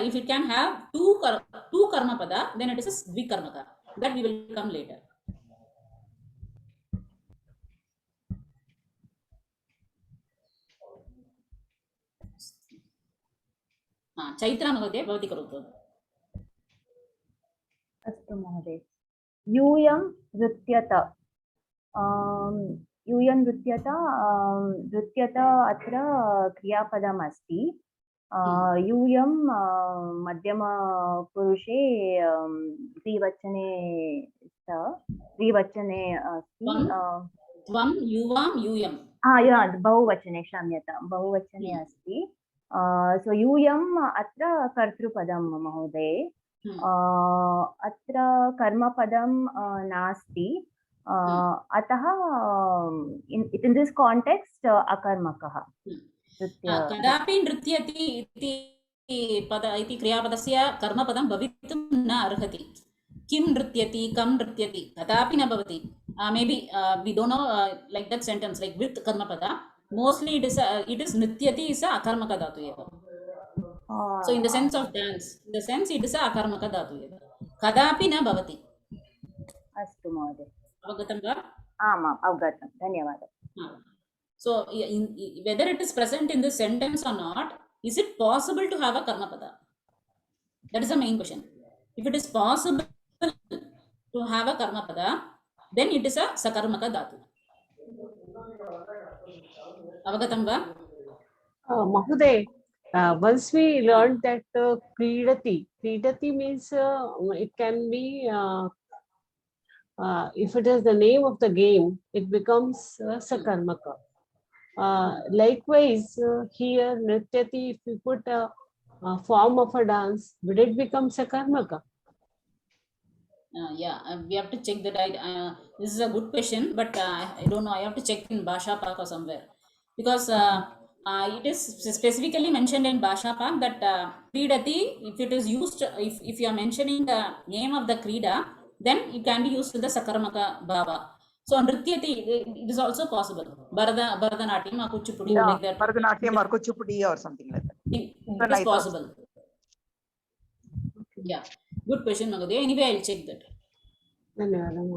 if it can have two karma pada then it is a dvikarmaka that we will come later Chaitra महोदय भवती करोतु अस्तु महोदय यूयं नृत्यत यूयं नृत्यत अत्र क्रियापदम् अस्ति यूयं मध्यमपुरुषे द्विवचने अस्ति त्वं युवां यूयं बहुवचने क्षम्यतां बहुवचने अस्ति so यूयम् अत्र कर्तृपदं महोदय अत्र कर्मपदं नास्ति अतः in this context अकर्मकः कदापि नृत्यति इति पद इति क्रियापदस्य कर्मपदं भवितुं न अर्हति किं नृत्यति कं नृत्यति कदापि न भवति maybe we don't know like that sentence like with karmapada mostly it is nrityati is a akarmaka dhatu eva so in the sense of dance in the sense it is a akarmaka dhatu eva kadapi na bhavati astu mohoday avagatam va आमाम् अवगतं धन्यवादः so whether it is present in this sentence or not is it possible to have a karmapada that is the main question if it is possible to have a karmapada then it is a sakarmaka dhatu avagatam va Mahoday once we learned that kridati means it can be if it is the name of the game it becomes sakarmaka likewise here nrityati if we put a form of a dance would it become sakarmaka yeah we have to check that this is a good question but I don't know I have to check in Bhasha Pak or somewhere because it is specifically mentioned in Bhasha Pak that kridati if it is used if you are mentioning the name of the krida then it can be used to the sakarmaka bhava so nrityati it is also possible bharatanatyam or kuchipudi like that bharatanatyam or kuchipudi or something like that it is possible yeah good question Magadya anyway I'll check that धन्यवादः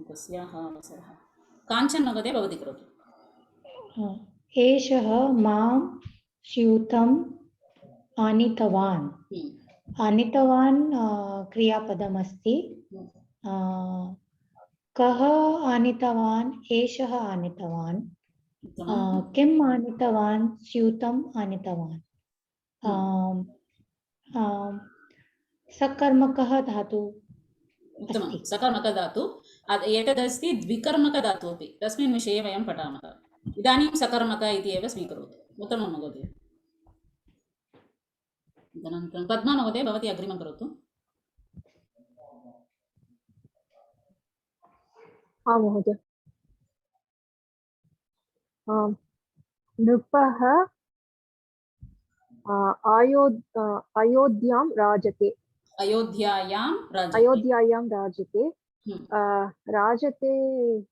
तस्याः अवसरः काञ्चन महोदय भवती करोतु एषः मां स्यूतम् आनीतवान् आनीतवान् क्रियापदमस्ति कः आनीतवान् एषः आनीतवान् किम् आनीतवान् स्यूतम् आनीतवान् सकर्मकः धातु उत्तमं सकर्मक धातु एतदस्ति द्विकर्मक धातु अपि तस्मिन् विषये वयं पठामः इदानीं सकर्मक इति एव स्वीकरोतु उत्तमं महोदय तदनन्तरं पद्मा महोदय भवती अग्रिमं करोतु आं महोदय नृपः अयोध्यां राजते अयोध्यायां राजते अयोध्यायां राजते राजते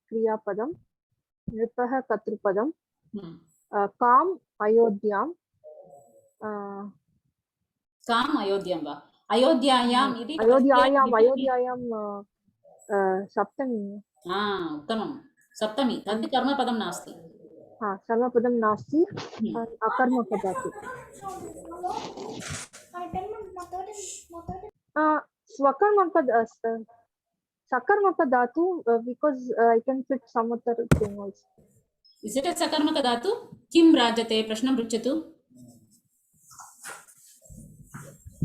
क्रियापदं नृपः कर्तृपदं काम् अयोध्यां काम् अयोध्यां वा अयोध्यायाम् इति अयोध्यायां सप्तमी उत्तमं सप्तमी तद् कर्मपदं नास्ति कर्मपदं नास्ति अकर्मकधातु सकर्मकधातु because I can fit some other thing also. Is it a sakarmakadhatu? Kim rajate? Prashnam pruchatu.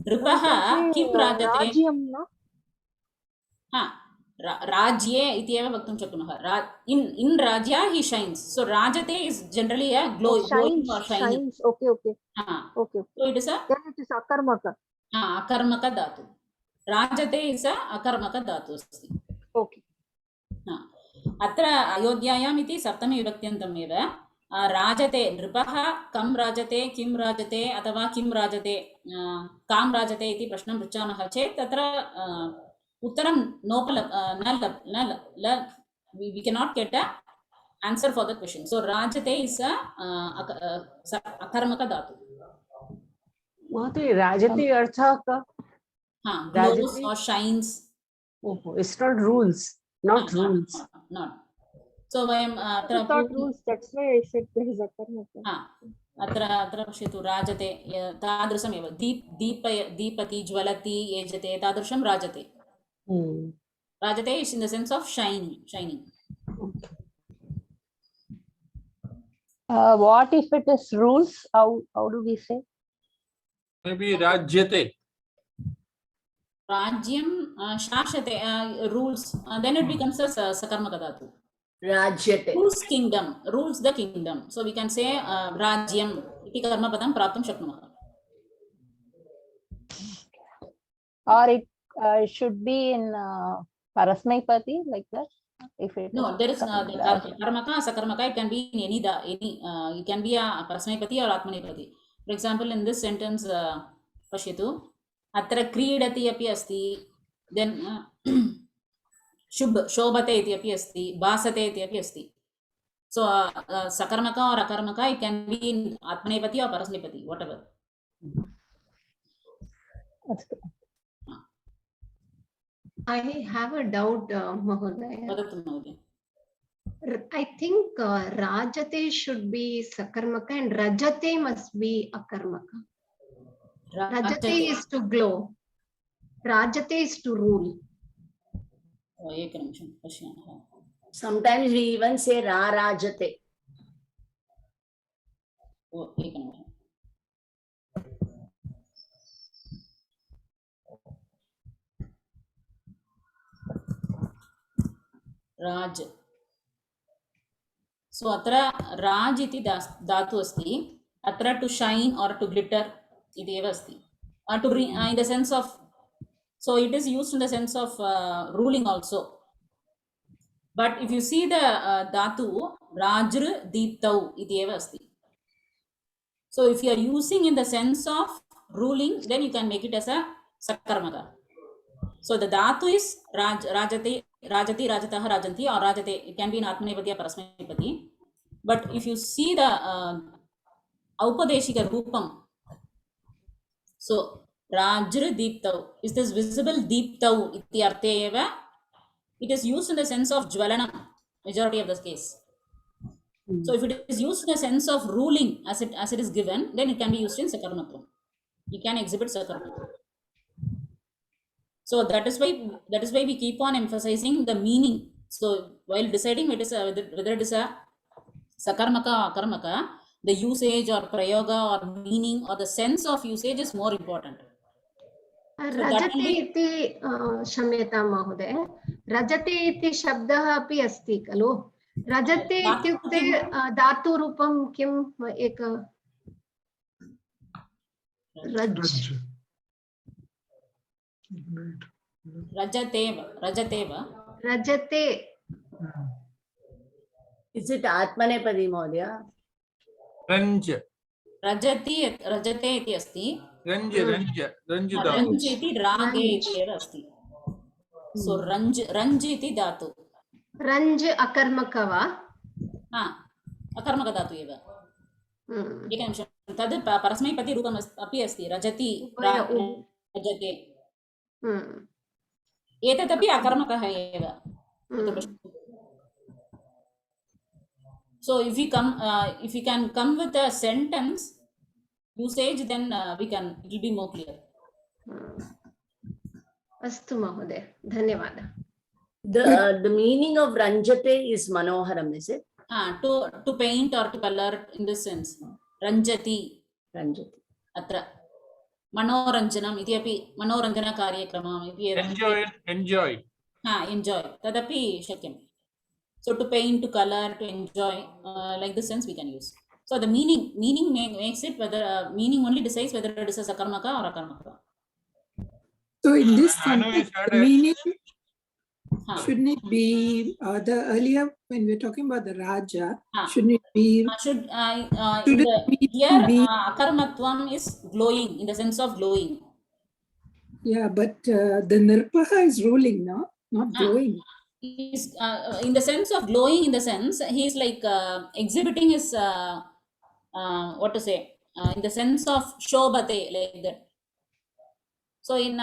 Nripaha kim rajate? Rajyam na? Rajye iti eva vaktum shaknumah. In Rajya he shines. So Rajate is generally a glowing or shining. Shines. Okay. Okay. So it is a? Then it is akarmaka. Akarmaka dhatu. Rajate is a akarmaka dhatu. Okay. अत्र अयोध्यायाम् इति सप्तमी विभक्त्यन्तमेव राजते नृपः कं राजते किं राजते अथवा किं राजते कां राजते इति प्रश्नं पृच्छामः चेत् तत्र उत्तरं we cannot get a answer for the question. So rajate is a akarmaka dhatu. Mahati rajate artha ka? Glows or shines. Oh, it's not rules. Not rules. Not. So I am thought rules. That's why I said there is a karmaka. अत्र पश्यतु राजते तादृशमेव दीपति ज्वलति एजते तादृशं राजते. Rajate is in the sense of shining. What if it is rules? How do we say? Maybe rajyate. Rajyam shashate rules. Then it becomes a sakarmaka dhatu. Rajyate. Rules the kingdom. So we can say rajyam iti karma padam praptum shaknumaha. Or it should be in Parasmaipati like that. If it no, there is karmaka, sakarmaka. It can be in any. It can be a Parasmaipati or Atmanipati. For example, in this sentence, Pashyatu, atra kridati api asti. Then shobhate iti api asti. Basate iti api asti. So sakarmaka or akarmaka, it can be in Atmanipati or Parasmaipati, whatever. That's good. I have a doubt, Mahodaya. I think Rajate should be Sakarmaka and Rajate must be Akarmaka. Rajate is to glow. Rajate is to rule. Sometimes we even say Rajate. Raj. So atra Raj iti dhatu asti. Atra to shine or to glitter iti eva asti. To bring in the sense of, so it is used in the sense of ruling also. But if you see the dhatu Rajr Deeptau iti eva asti. So if you are using in the sense of ruling, then you can make it as a sakarmaka. So the dhatu is Rajati, Rajatah, Rajanti or Rajate. It can be in Atmanipati or Parasmaipati. But if you see the Aupadeshika Rupam, so Rajra Deeptau, is this visible Deeptau iti arte eva? It is used in the sense of Jwalanam, majority of the case. So if it is used in the sense of ruling as it is given, then it can be used in Sakarmatvam. You can exhibit Sakarmatvam. So that is why we keep on emphasizing the meaning. So while deciding whether it is a sakarmaka or akarmaka, the usage or prayoga or meaning or the sense of usage is more important. Rajate iti Shamyata Mahodaya. Rajate iti shabdah api asti kalu. Rajate ityukte dhatu rupam kim eka Raj. Rajateva. Rajate. Is it Atmanepadi, Mahodaya? Ranj. रजते इति अस्ति Ranj रञ्ज् dhatu. इति रागे इति एव अस्ति सो रञ्ज् इति धातु रञ्ज् अकर्मक वा? अकर्मकधातु एव एकनिमिषं तद् परस्मैपदीरूपम् अपि अस्ति रजति रजते एतदपि अकर्मकः एव so if you can come with a sentence usage then it will be more clear. अस्तु महोदय, धन्यवादः. The meaning of ranjate is manoharam, is it? To paint or to color in this sense. Ranjati atra manoranjanam इति अपि मनोरञ्जनकार्यक्रमम् इति enjoy तदपि शक्यम्. So to paint, to color, to enjoy, like this sense we can use. So the meaning makes it whether meaning only decides whether it is a sakarmaka or akarmaka. So in this context, the meaning shouldn't it be the earlier when we're talking about the Raja? Shouldn't it be? Here akarmatvam is glowing in the sense of glowing. Yeah, but the Nirpaha is ruling, no, not glowing. Is in the sense of glowing, in the sense he is like exhibiting his what to say in the sense of shobhate, like that. So in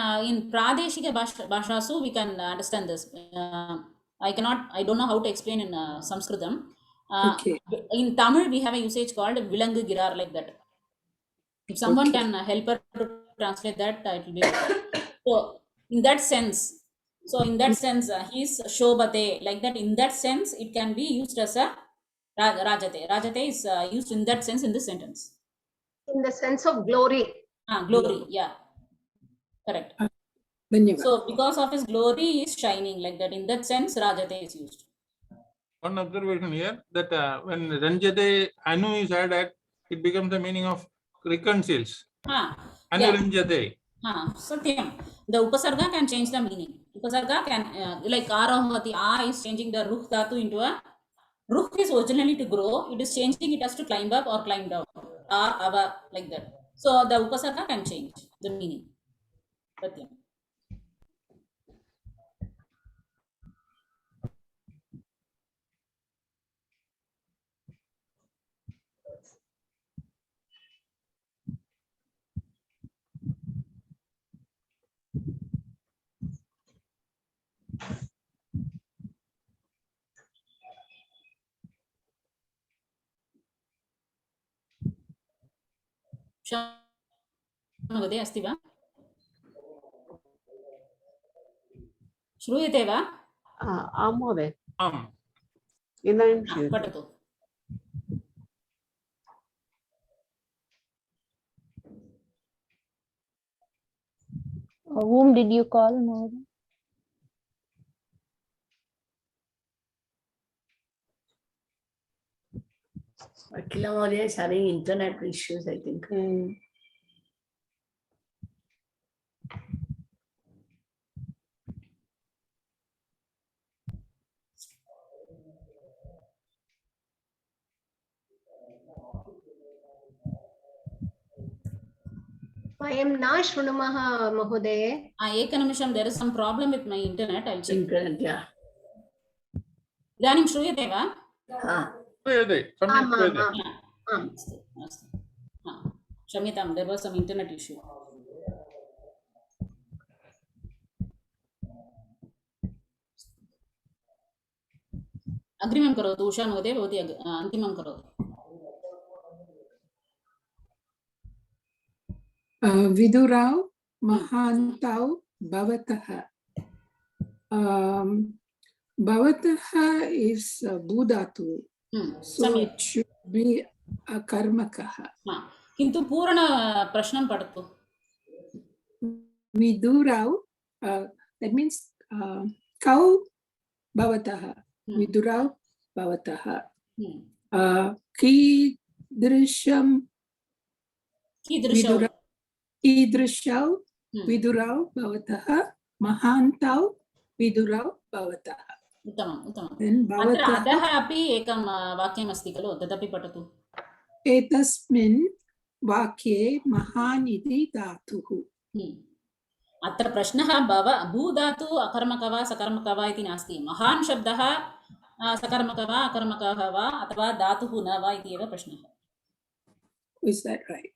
pradeshika bhashasu we can understand this. I don't know how to explain in Sanskritam. In Tamil we have a usage called vilangu girar, like that. If someone can help her to translate that, it will be better. So in that sense, he is shobhate, like that. In that sense, it can be used as a rajate. Rajate is used in that sense in this sentence. In the sense of glory. Glory, yeah. Correct. So because of his glory, he is shining, like that. In that sense, rajate is used. One observation here, that when ranjate anu is added, it becomes the meaning of reconciles. Anu ranjate. Satyam. The upasarga can change the meaning. Upasarga can, like arohati, is changing the ruh dhatu into a, ruh is originally to grow, it is changing it as to climb up or climb down. Ava, like that. So the upasarga can change the meaning. Satyam. महोदय अस्ति वा? श्रूयते वा? आं महोदय, इदानीं पठतु. Whom did you call, Modi? Akila Mahodaya is having internet issues, I think. वयं न शृणुमः महोदय. एकनिमिषं, there is some problem with my internet. I'll check. Internet, yeah. इदानीं श्रूयते वा? श्रूयते, सम्यक् श्रूयते. क्षम्यतां, there was some internet issue. अग्रिमं करोतु उषा महोदय, भवती अन्तिमं करोतु. Vidurau mahantau bhavataha. Bhavataha is Budhatu. So it should be a karmakaha. किन्तु पूर्ण प्रश्नं पठतु. Vidurau, that means kau bhavataha. Vidurau bhavataha. Kidrisham vidurau bhavataha. Mahantau vidurau bhavataha. उत्तमम् उत्तमम् Then अत्र bhavatah अधः अपि एकं वाक्यमस्ति खलु तदपि पठतु एतस्मिन् वाक्ये महान् इति धातुः अत्र प्रश्नः भूधातु अकर्मक वा सकर्मक वा इति नास्ति महान् शब्दः सकर्मक वा अकर्मकः वा अथवा धातुः न वा इति एव प्रश्नः Is that right?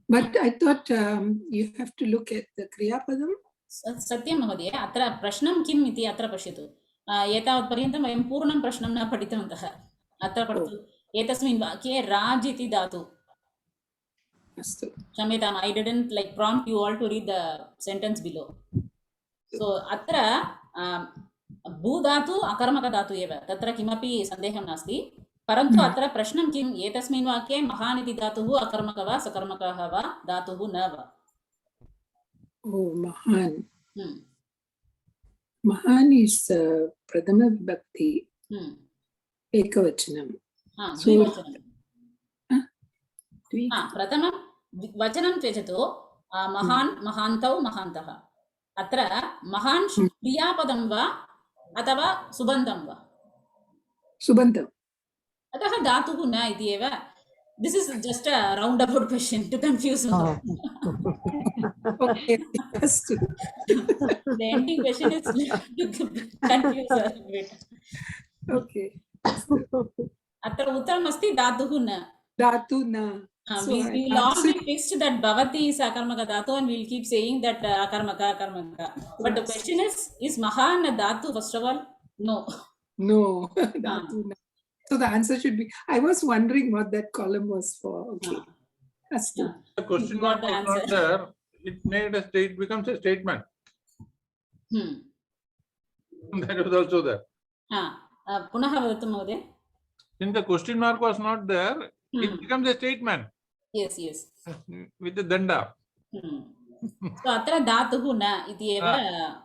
But I thought you have to look at the kriya padam. सत्यं महोदय अत्र प्रश्नं किम् इति अत्र पश्यतु एतावत्पर्यन्तं वयं पूर्णं प्रश्नं न पठितवन्तः अत्र पठतु एतस्मिन् वाक्ये राज इति धातु अस्तु क्षम्यताम् I didn't like prompt you all to read the sentence below so अत्र भूधातु अकर्मकधातु एव तत्र किमपि सन्देहं नास्ति परन्तु अत्र प्रश्नं किम् एतस्मिन् वाक्ये महान् इति धातुः अकर्मक वा सकर्मकः वा धातुः न वा Oh, Mahan. Mahan is Pradama Vibhakti. Ekavachanam. प्रथमं वचनं त्यजतु महान् महान्तौ महान्तः अत्र महान् क्रियापदं वा अथवा सुबन्धं वा सुबन्धम् अतः धातुः न इति एव This is just a roundabout question to confuse me. Okay. The ending question is to confuse a bit. Okay. अत्र उत्तरम् अस्ति धातुः न. Dhatu na. We will all be fixed that bhavati is akarmaka dhatu and we will keep saying that akarmaka. But the question is mahan a dhatu first of all? No. No. Dhatu na. So the answer should be, I was wondering what that column was for. Okay. The question mark was not there. It made a state, becomes a statement. That was also there. Punah vadatu mahoday. Since the question mark was not there, it becomes a statement. Yes, yes. With the danda. So atra dhatuhu na iti eva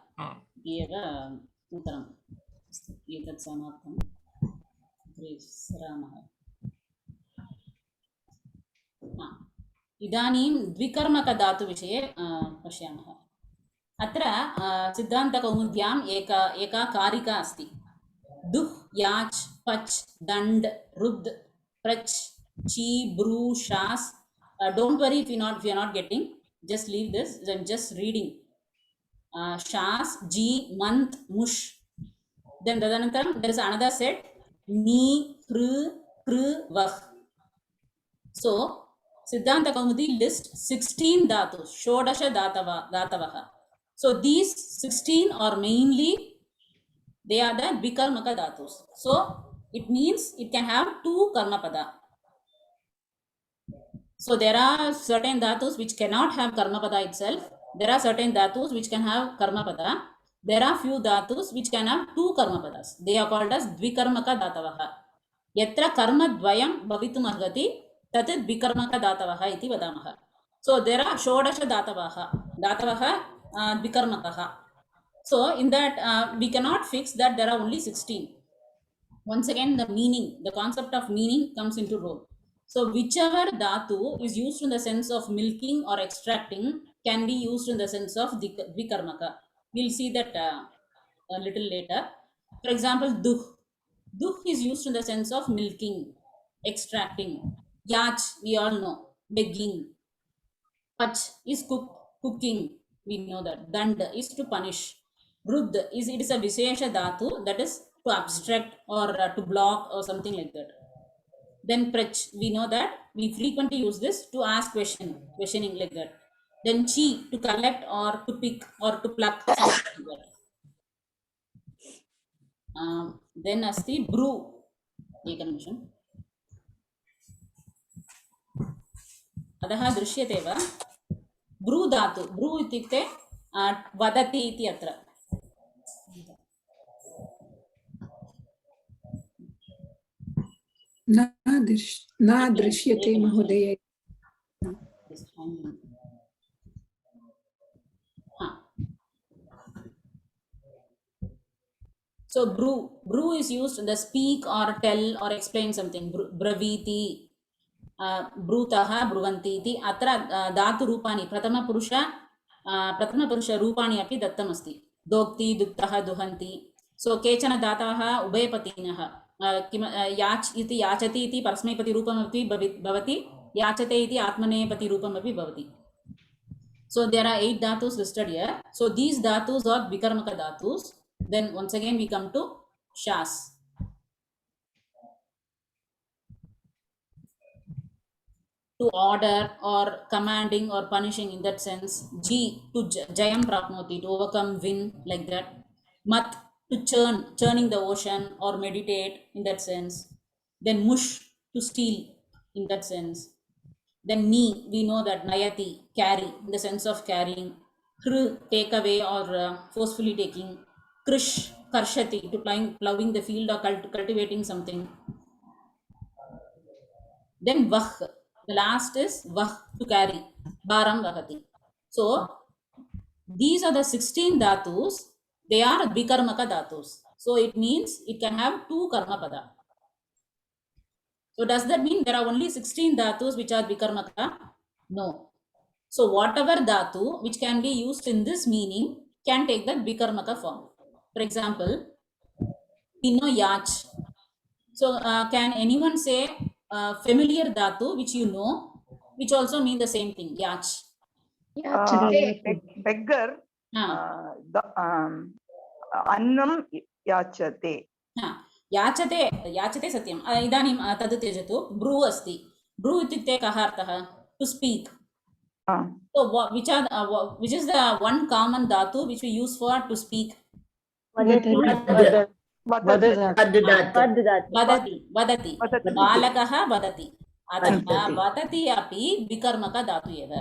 uttaram. Etat samartham. इदानीं द्विकर्मकधातुविषये पश्यामः अत्र सिद्धान्तकौमुद्याम् एका कारिका अस्ति दुह् याच् पच् दण्ड् रुद् प्रच् ची Bru शास् don't worry if you're not getting just leave this I'm just reading शास् जी मन्त् मुष् then तदनन्तरं there is another set ni pr pr vah so siddhanta kaumudi list 16 dhatus shodasha dhatavah so these 16 are mainly they are the vikarmaka dhatus so it means it can have two karma pada so there are certain dhatus which cannot have karma pada itself there are certain dhatus which can have karma pada there are few dhatus which can have two karma padas they are called as dvikarmaka dhatavah yatra karma dvayam bhavitum arhati tat dvikarmaka dhatavah iti vadamah so there are shodasha dhatavah dvikarmakah so in that we cannot fix that there are only 16 once again the meaning the concept of meaning comes into role so whichever dhatu is used in the sense of milking or extracting can be used in the sense of dvikarmaka. We'll see that a little later. For example, duh. Duh is used in the sense of milking, extracting. Yach, we all know, begging. Pach is cooking, we know that. Dand is to punish. Rud it is a Vishesha dhatu that is to abstract or to block or something like that. Then prach, we know that we frequently use this to ask questioning like that. Then chi to collect or to pick or to pluck something like that. Then asti brew. एकनिमिषम् अतः दृश्यते वा Bru धातु Bru इत्युक्ते वदति इति अत्र न दृश्यते महोदय So brew is used the speak or tell or explain something braviti brutaha bruvanti iti atra dhatu rupani prathama purusha rupani api dattam asti dokti duktaha duhanti So केचन धातवः उभयपतिनः किम याच् इति याचति इति परस्मैपतिरूपमपि भवति याचते इति आत्मनेपतिरूपमपि भवति. So there are 8 dhatus listed here. So these dhatus are vikarmaka dhatus. Then once again we come to shas. To order or commanding or punishing in that sense. G to jayam prapnoti, to overcome, win, like that. Mat to churning the ocean or meditate in that sense. Then mush to steal in that sense. Then ni, we know that nayati, carry in the sense of carrying. Kr, take away or forcefully taking. Krish, karshati, to plowing the field or cultivating something. Then vah, the last is vah, to carry, baram vahati. So these are the 16 dhatus. They are vikarmaka dhatus. So it means it can have 2 karma pada. So does that mean there are only 16 dhatus which are vikarmaka? No. So whatever dhatu which can be used in this meaning can take the vikarmaka form. For example, we know yach. So can anyone say familiar dhatu which you know, which also mean the same thing, yach? Beggar, annam yachate. याचते सत्यम्. इदानीं तद् त्यजतु. Bru अस्ति. Bru इत्युक्ते कः अर्थः? To speak. So which is the one common dhatu which we use for to speak? Vadati. बालकः वदति. अतः वदति अपि विकर्मका धातु एव.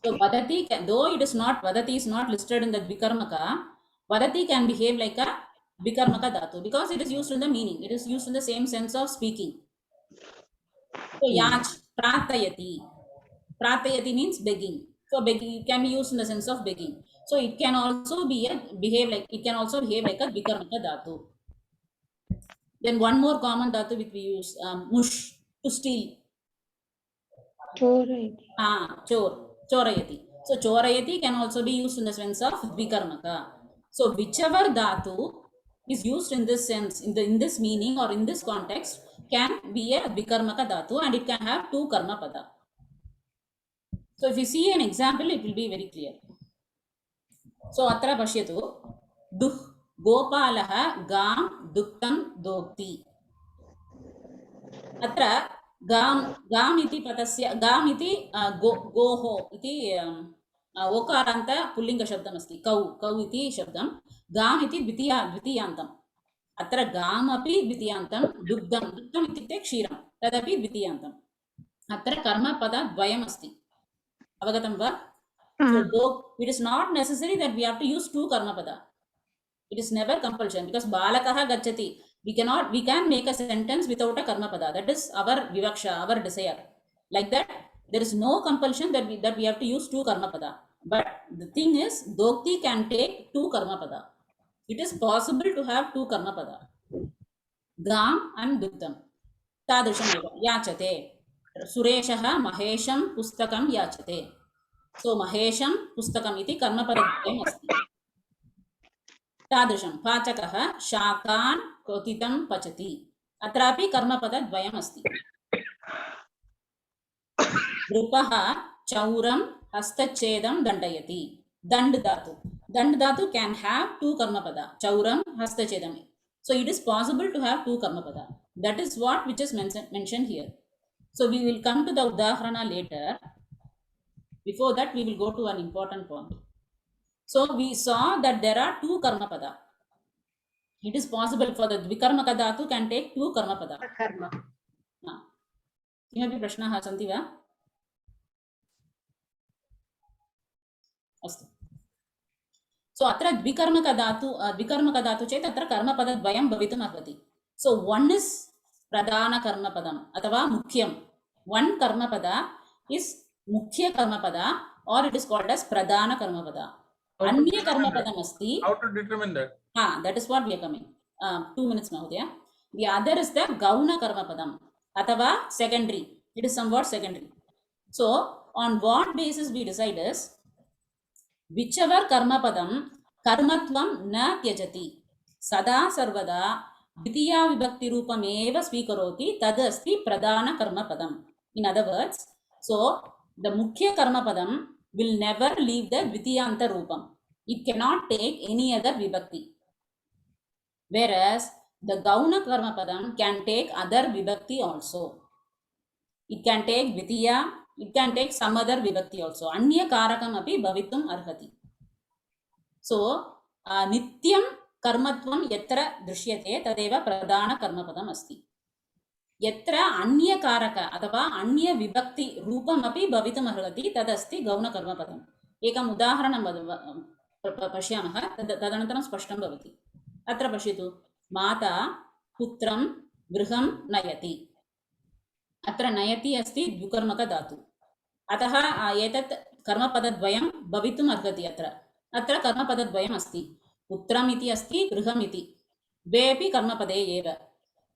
So vadati, though it is not, vadati is not listed in the vikarmaka, vadati can behave like a vikarmaka dhatu because it is used in the meaning. It is used in the same sense of speaking. So yach, pratayati. Pratayati means begging. So begging can be used in the sense of begging. So it can also behave like a vikarmaka dhatu. Then one more common dhatu which we use, mush, to steal. Chorayati. So chorayati can also be used in the sense of vikarmaka. So whichever dhatu is used in this sense, in this meaning or in this context, can be a vikarmaka dhatu and it can have 2 karma pada. So if you see an example, it will be very clear. So atra pashyatu, duh gopalaha gam duktam dokti. Atra gam iti patasya, gam iti goho iti okaranta pullinga shabdam asti. Kau iti shabdam. Gam iti dvitiyantam. Atra gam api dvitiyantam. Dugdam ityukte kshiram. Tadapi dvitiyantam. Atra karma pada dvayam asti. Avagatam va? So it is not necessary that we have to use 2 karma pada. It is never compulsion because balakaha gacchati. We can make a sentence without a karma pada. That is our vivaksha, our desire. Like that, there is no compulsion that we have to use 2 karma pada. But the thing is, dokti can take 2 karma pada. It is possible to have 2 karma pada. Gam and duktam. Tadrisham yachate. Sureshah mahesham pustakam yachate. So mahesham pustakam iti karma padadvayam asti. Tadrisham pachakaha shakan kotitam pachati. Atrapi karma padadvayam asti. Drupaha chauram hastachedam dandayati. Dand dhatu can have 2 karma pada. Chauram hastachedam. So it is possible to have 2 karma pada. That is what which is mentioned here. So we will come to the udaharana later. Before that, we will go to an important point. So we saw that there are 2 karma pada. It is possible for the vikarmaka dhatu can take 2 karma pada. Karma. किमपि प्रश्नाः सन्ति वा? अस्तु. So अत्र द्विकर्मक धातु चेत् अत्र कर्मपदद्वयं भवितुम् अर्हति. So one is pradhana karmapadam अथवा मुख्यम. One karmapada is mukhya karmapada or it is called as pradhana karmapada. Anya karmapadam asti. How to determine that? That is what we are coming. 2 minutes Mahodaya. The other is the gauna karmapadam अथवा secondary. It is somewhat secondary. So on what basis we decide is whichever karmapadam karmatvam na tyajati. सदा सर्वदा द्वितीया विभक्ति रूपमेव स्वीकरोति तद् अस्ति प्रधान कर्मपदम्. In other words, so the mukhya karmapadam will never leave the dvitiyanta roopam. It cannot take any other vibhakti. Whereas the gauna karmapadam can take other vibhakti also. It can take dvitiya, it can take some other vibhakti also. Anya karakam api bhavitum arhati. So nityam कर्मत्वं यत्र दृश्यते तदेव प्रधान कर्मपदम् अस्ति. यत्र अन्य कारक अथवा अन्य विभक्ति रूपमपि भवितुम् अर्हति तदस्ति गौणकर्मपदम्. एकम् उदाहरणं पश्यामः, तदनन्तरं स्पष्टं भवति. अत्र पश्यतु, माता पुत्रं गृहं नयति. अत्र नयति अस्ति द्विकर्मक धातु. अतः एतत् कर्मपदद्वयं भवितुम् अर्हति. अत्र कर्मपदद्वयम् अस्ति. पुत्रम् इति अस्ति, गृहम् इति. द्वे अपि कर्मपदे एव.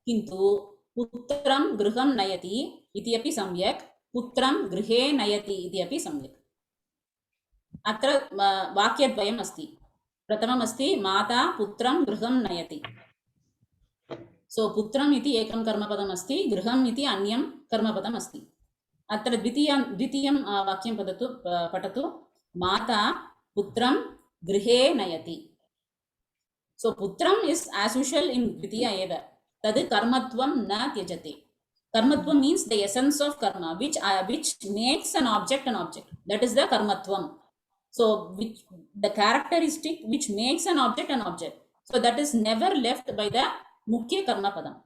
किन्तु पुत्रं गृहं नयति इति अपि सम्यक्, पुत्रं गृहे नयति इति अपि सम्यक्. अत्र वाक्यद्वयम् अस्ति. प्रथमम् अस्ति माता पुत्रं गृहं नयति. सो पुत्रम् इति एकं कर्मपदम् अस्ति, गृहम् इति अन्यं कर्मपदम् अस्ति. अत्र द्वितीयं वाक्यं पठतु. माता पुत्रं गृहे नयति. So putram is as usual in dvitiya eva. Tad karmatvam na tyajate. Karmatvam means the essence of karma, which makes an object an object. That is the karmatvam. So the characteristic which makes an object an object. So that is never left by the mukhya karma padam.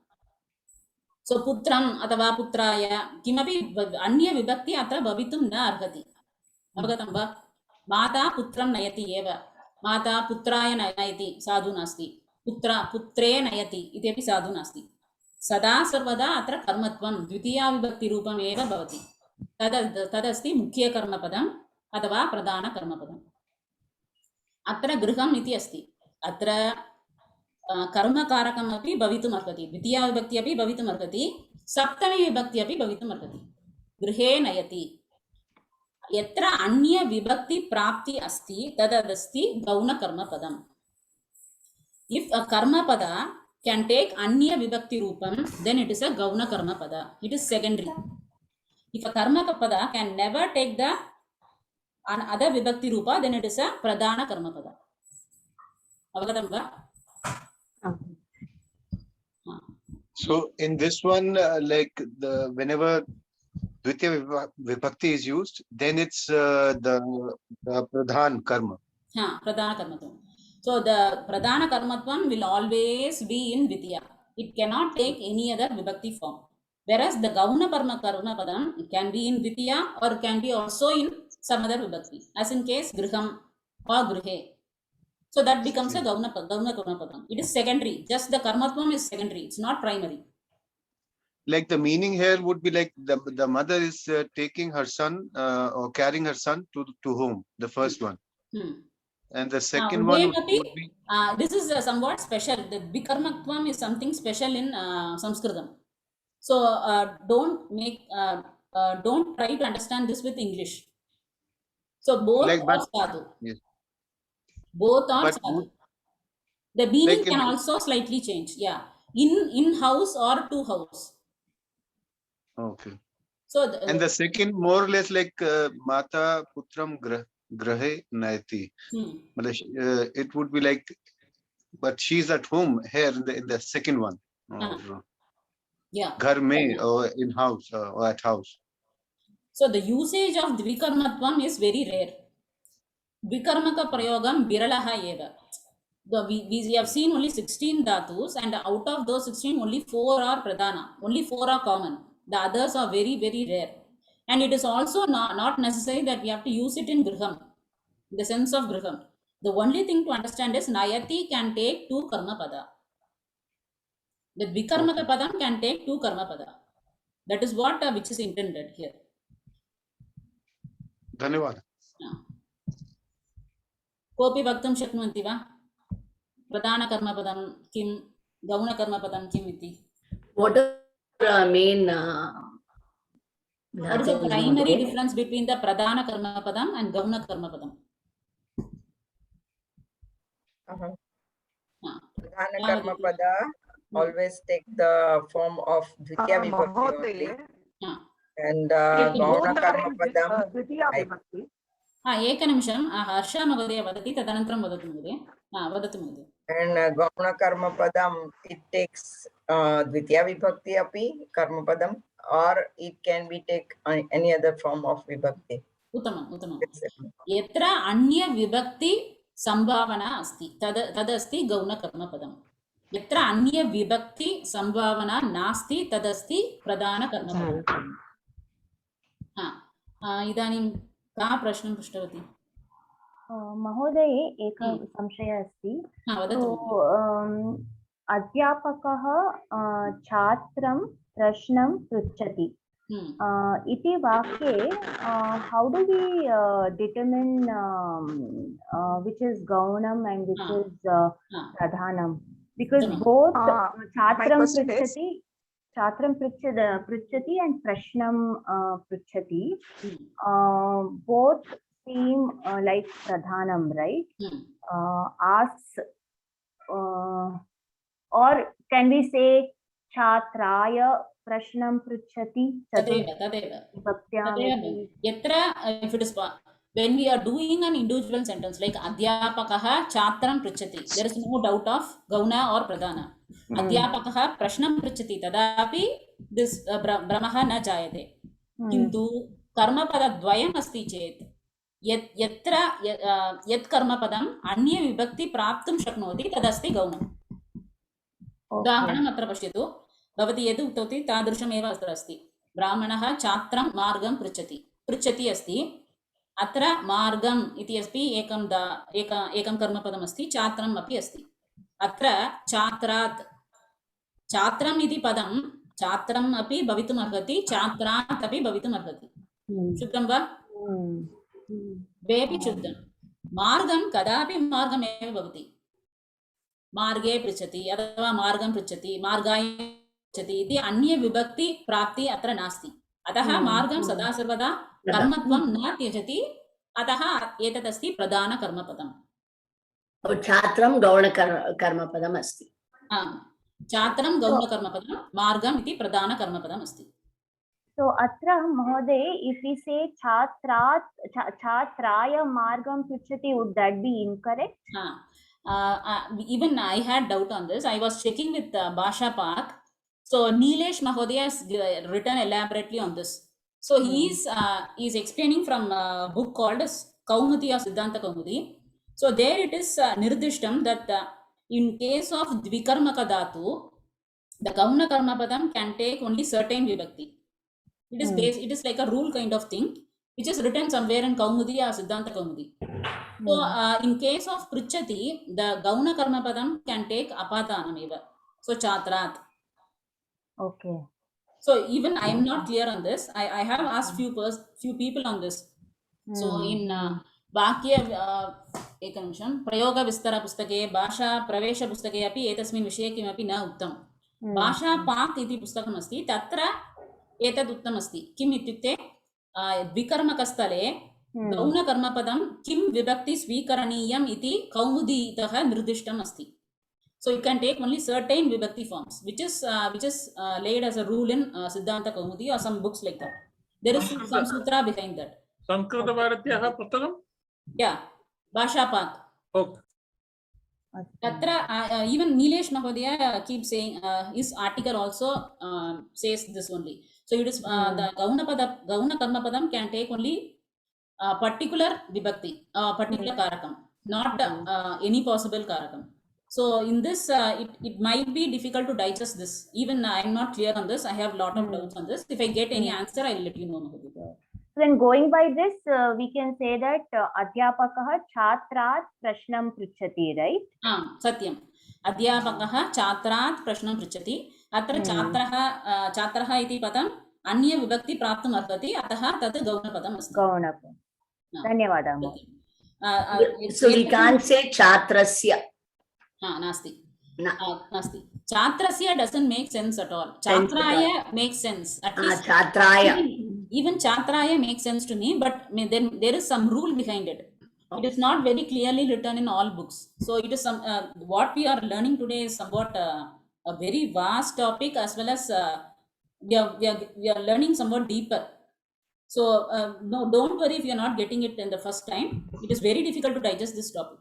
So putram athava putraya kimapi anya vibhakti atra bhavitum na arhati. Avagatam va? Mata putram nayati eva. माता पुत्राय नयति साधु नास्ति. पुत्रे नयति इति अपि साधु नास्ति. सदा सर्वदा अत्र कर्मत्वं द्वितीया विभक्ति रूपम् एव भवति. तदस्ति मुख्य कर्मपदम् अथवा प्रधान कर्मपदम्. अत्र गृहम् इति अस्ति. अत्र कर्मकारकम् अपि भवितुम् अर्हति. द्वितीया विभक्ति अपि भवितुम् अर्हति, सप्तमी विभक्ति अपि भवितुम् अर्हति. गृहे नयति. यत्र अन्य विभक्ति प्राप्ति अस्ति तदस्ति गौण कर्मपदम्. If a karmapada can take anya vibhakti roopam, then it is a gauna karmapada. It is secondary. If a karmapada can never take the other vibhakti roopa, then it is a pradhana karmapada. Avagatam va? So in this one, like whenever Dvitiya vibhakti is used, then it's the pradhan karma. Pradhana karmatvam. So the pradhana karmatvam will always be in dvitiya. It cannot take any other vibhakti form. Whereas the gauna karma padam, it can be in dvitiya or can be also in some other vibhakti. As in case griham or grihe. So that becomes a gauna karma padam. It is secondary. Just the karmatvam is secondary. It's not primary. Like the meaning here would be like the mother is taking her son or carrying her son to whom? The first one. And the second one would be... this is somewhat special. The vikarmatvam is something special in Sanskritam. So don't try to understand this with English. So both are sadhu. Yes. Both are sadhu. The meaning can also slightly change. Yeah. In house or to house. Okay. So and the second more or less like mata putram grahe nayati. It would be like, but she's at home here in the second one. Yeah. Ghar mein or in house or at house. So the usage of dvikarmatvam is very rare. Dvikarmaka prayogam biralaha eva. We have seen only 16 dhatus, and out of those 16 only 4 are pradhana. Only 4 are common. The others are very, very rare. And it is also not necessary that we have to use it in griham, in the sense of griham. The only thing to understand is nayati can take 2 karma pada. The vikarmaka padam can take 2 karma pada. That is what which is intended here. Dhanyavad. Kopi vaktum shaknuvanti va? Pradhana karma padam kim, gauna karma padam kim iti? What main what is the primary difference between the pradhana karma padam and gauna karma padam? Pradhana karma pada always take the form of Dvitiya Vibhakti only. And Gauna karma padam. एकनिमिषम् हर्षा महोदय वदति तदनन्तरं वदतु महोदय वदतु महोदय And Gauna karma padam, it takes Dvitiya Vibhakti api karma padam, or it can be take any other form of Vibhakti. उत्तमम् उत्तमम् यत्र अन्य विभक्ति संभावना अस्ति तदस्ति गौणकर्मपदम् यत्र अन्य विभक्ति संभावना नास्ति तदस्ति प्रधानकर्मपदम् इदानीं का प्रश्नं पृष्टवती महोदय एकः संशयः अस्ति अध्यापकः छात्रं प्रश्नं पृच्छति इति वाक्ये how do we determine which is gaunam and which is pradhanam because both chatram pruchati and prashnam pruchati both seem like pradhanam, right? Asks or can we say chatraya prashnam pruchati yatra if it is when we are doing an individual sentence like adhyapakah chatram pruchati there is no doubt of gauna or pradhana adhyapakah prashnam pruchati tadapi this brahmah na jayate kintu karmapada dvayam asti chet यत्र यत् कर्मपदम् अन्य विभक्ति प्राप्तुं शक्नोति तदस्ति गौणम् उदाहरणम् अत्र पश्यतु भवती यद् उक्तवती तादृशमेव अत्र अस्ति ब्राह्मणः छात्रं मार्गं पृच्छति अस्ति अत्र मार्गम् इति अस्ति एकं कर्मपदम् अस्ति छात्रम् अपि अस्ति अत्र छात्रात् छात्रम् इति पदं छात्रम् अपि भवितुम् अर्हति छात्रात् अपि भवितुम् अर्हति शुद्धं वा द्वेपि शुद्धं मार्गं कदापि मार्गमेव भवति मार्गे पृच्छति अथवा मार्गं पृच्छति मार्गाय पृच्छति इति अन्य विभक्ति प्राप्ति अत्र नास्ति अतः मार्गं सदा सर्वदा कर्मत्वं न त्यजति अतः एतदस्ति प्रधानकर्मपदम् छात्रं गौणकर्मपदम् अस्ति छात्रं गौणकर्मपदं मार्गम् इति प्रधानकर्मपदम् अस्ति So atra mahoday if we say chatraya margam pruchati would that be incorrect? Even I had doubt on this. I was checking with Bhasha Park. So Nilesh Mahodaya has written elaborately on this. So he is explaining from a book called Kaumudi or Siddhanta Kaumudi. So there it is nirdishtam that in case of Dvikarmaka Dhatu, the Gauna Karma Padam can take only certain vibhakti. It is based, it is like a rule kind of thing, which is written somewhere in Kaumudi or Siddhanta Kaumudi. So, in case of Pruchati, the Gauna Karma Padam can take Apatanam eva. So, Chatrat. Okay. So, even I am not clear on this. I have asked few people on this. So, in Vakya Ekamsham, Prayoga Vistara Pustake, Bhasha Pravesha Pustake api etasmin Vishye kimapi na uttam. Bhasha Pak iti pustakam asti, tatra एतद् उत्तमम् अस्ति किम् इत्युक्ते द्विकर्मकस्थले गौणकर्मपदं किं विभक्ति स्वीकरणीयम् इति कौमुदीतः निर्दिष्टम् अस्ति so you can take only certain vibhakti forms which is laid as a rule in Siddhanta Kaumudi or some books like that there is some sutra behind that Sanskrit Bharatyah pustakam yeah Bhasha Pak okay Tatra even Nilesh Mahodaya keeps saying his article also says this only. So it is the Gauna Karma Padam can take only particular vibhakti, particular karakam, not any possible karakam. So in this, it might be difficult to digest this. Even I am not clear on this. I have a lot of doubts on this. If I get any answer, I will let you know. Then going by this, we can say that Adhyapakah Chatrat Prashnam Pruchati, right? Satyam. Adhyapakah Chatrat Prashnam Pruchati. Atra Chatraha iti padam Anya Vibhakti Praptam Arhati Ataha Tat Gauna Padam Asti. Gauna Padam. Dhanyavada. So we can't say Chatrasya. Nasti. Nasti. Chatrasya doesn't make sense at all. Chatraya makes sense. At least Chatraya. Even Chatraya makes sense to me, but then there is some rule behind it. It is not very clearly written in all books. So it is some what we are learning today is somewhat a very vast topic, as well as we are learning somewhat deeper. So no, don't worry if you are not getting it in the first time. It is very difficult to digest this topic.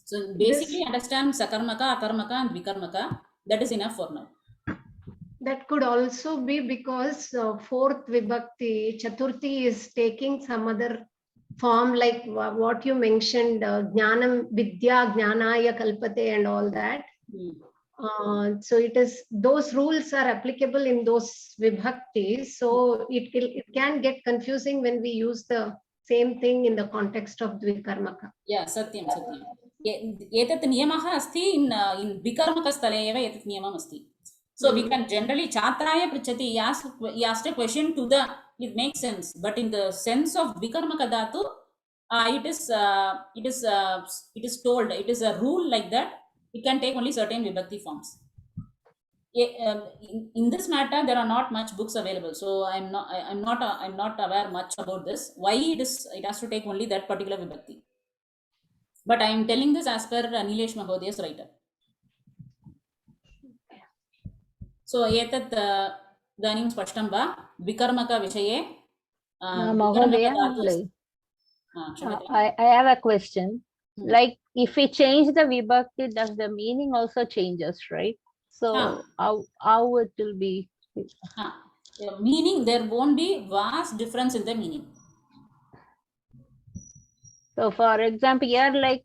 So basically understand sakarmaka, akarmaka and vikarmaka. That is enough for now. That could also be because fourth vibhakti, chaturthi is taking some other form, like what you mentioned, jnanam, vidya, jnanaya kalpate and all that. So it is, those rules are applicable in those vibhaktis. So it can get confusing when we use the same thing in the context of dvikarmaka. Yeah, satyam. Etat niyamah asti in vikarmaka stale eva etat niyamam asti. So we can generally chatraya prichati, he asked a question to the, it makes sense, but in the sense of vikarmaka dhatu, it is told, it is a rule like that. It can take only certain vibhakti forms. In this matter, there are not much books available, so I'm not aware much about this. Why it has to take only that particular vibhakti. But I am telling this as per Nilesh Mahoday's writer. So etat idanim spashtam va vikarmaka visaye Mahodaya, I have a question. Like if we change the vibhakti, does the meaning also changes, right? So how it will be? Meaning, there won't be vast difference in the meaning. So for example, here like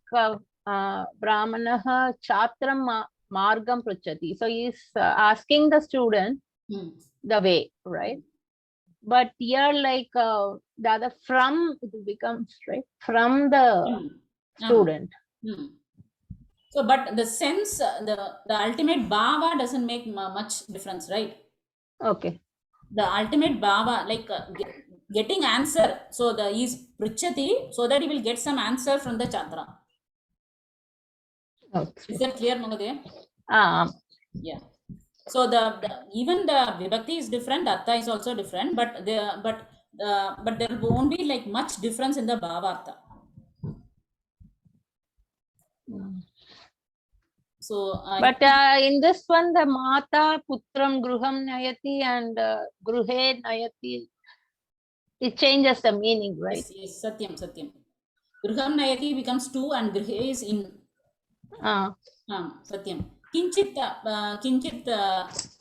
Brahmanaha Chatram Margam Pruchati. So he's asking the student the way, right? But here like the other from, it becomes, right? From the student. So, but the sense, the ultimate bhava doesn't make much difference, right? Okay. The ultimate bhava, like getting answer. So the is prichati, so that he will get some answer from the chatra. Okay. Is that clear, Mahodaya? Yeah. So even the vibhakti is different, artha is also different, but there won't be like much difference in the bhavartha. So, but in this one, the mata putram gruham nayati and gruhe nayati, it changes the meaning, right? Yes, satyam. Gruham nayati becomes two and gruhe is in. Satyam. Kinchit.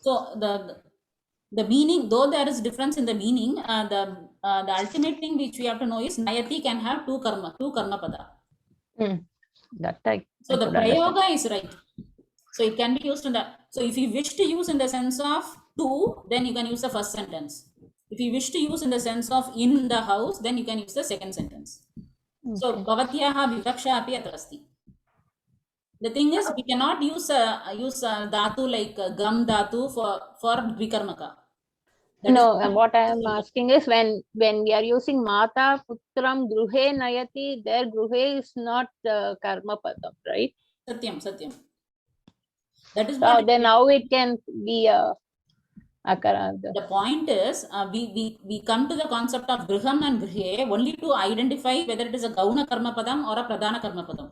So the meaning, though there is difference in the meaning, the ultimate thing which we have to know is nayati can have two karma pada. So the prayoga is right. So it can be used in the. So if you wish to use in the sense of two, then you can use the first sentence. If you wish to use in the sense of in the house, then you can use the second sentence. So bhavatyaha vivaksha api atra asti. The thing is, we cannot use dhatu like gam dhatu for vikarmaka. No, what I am asking is when we are using mata putram gruhe nayati, their gruhe is not karma padam, right? Satyam. That is so then how it can be akarada. The point is, we come to the concept of griham and grihe only to identify whether it is a gauna karma padam or a pradana karma padam.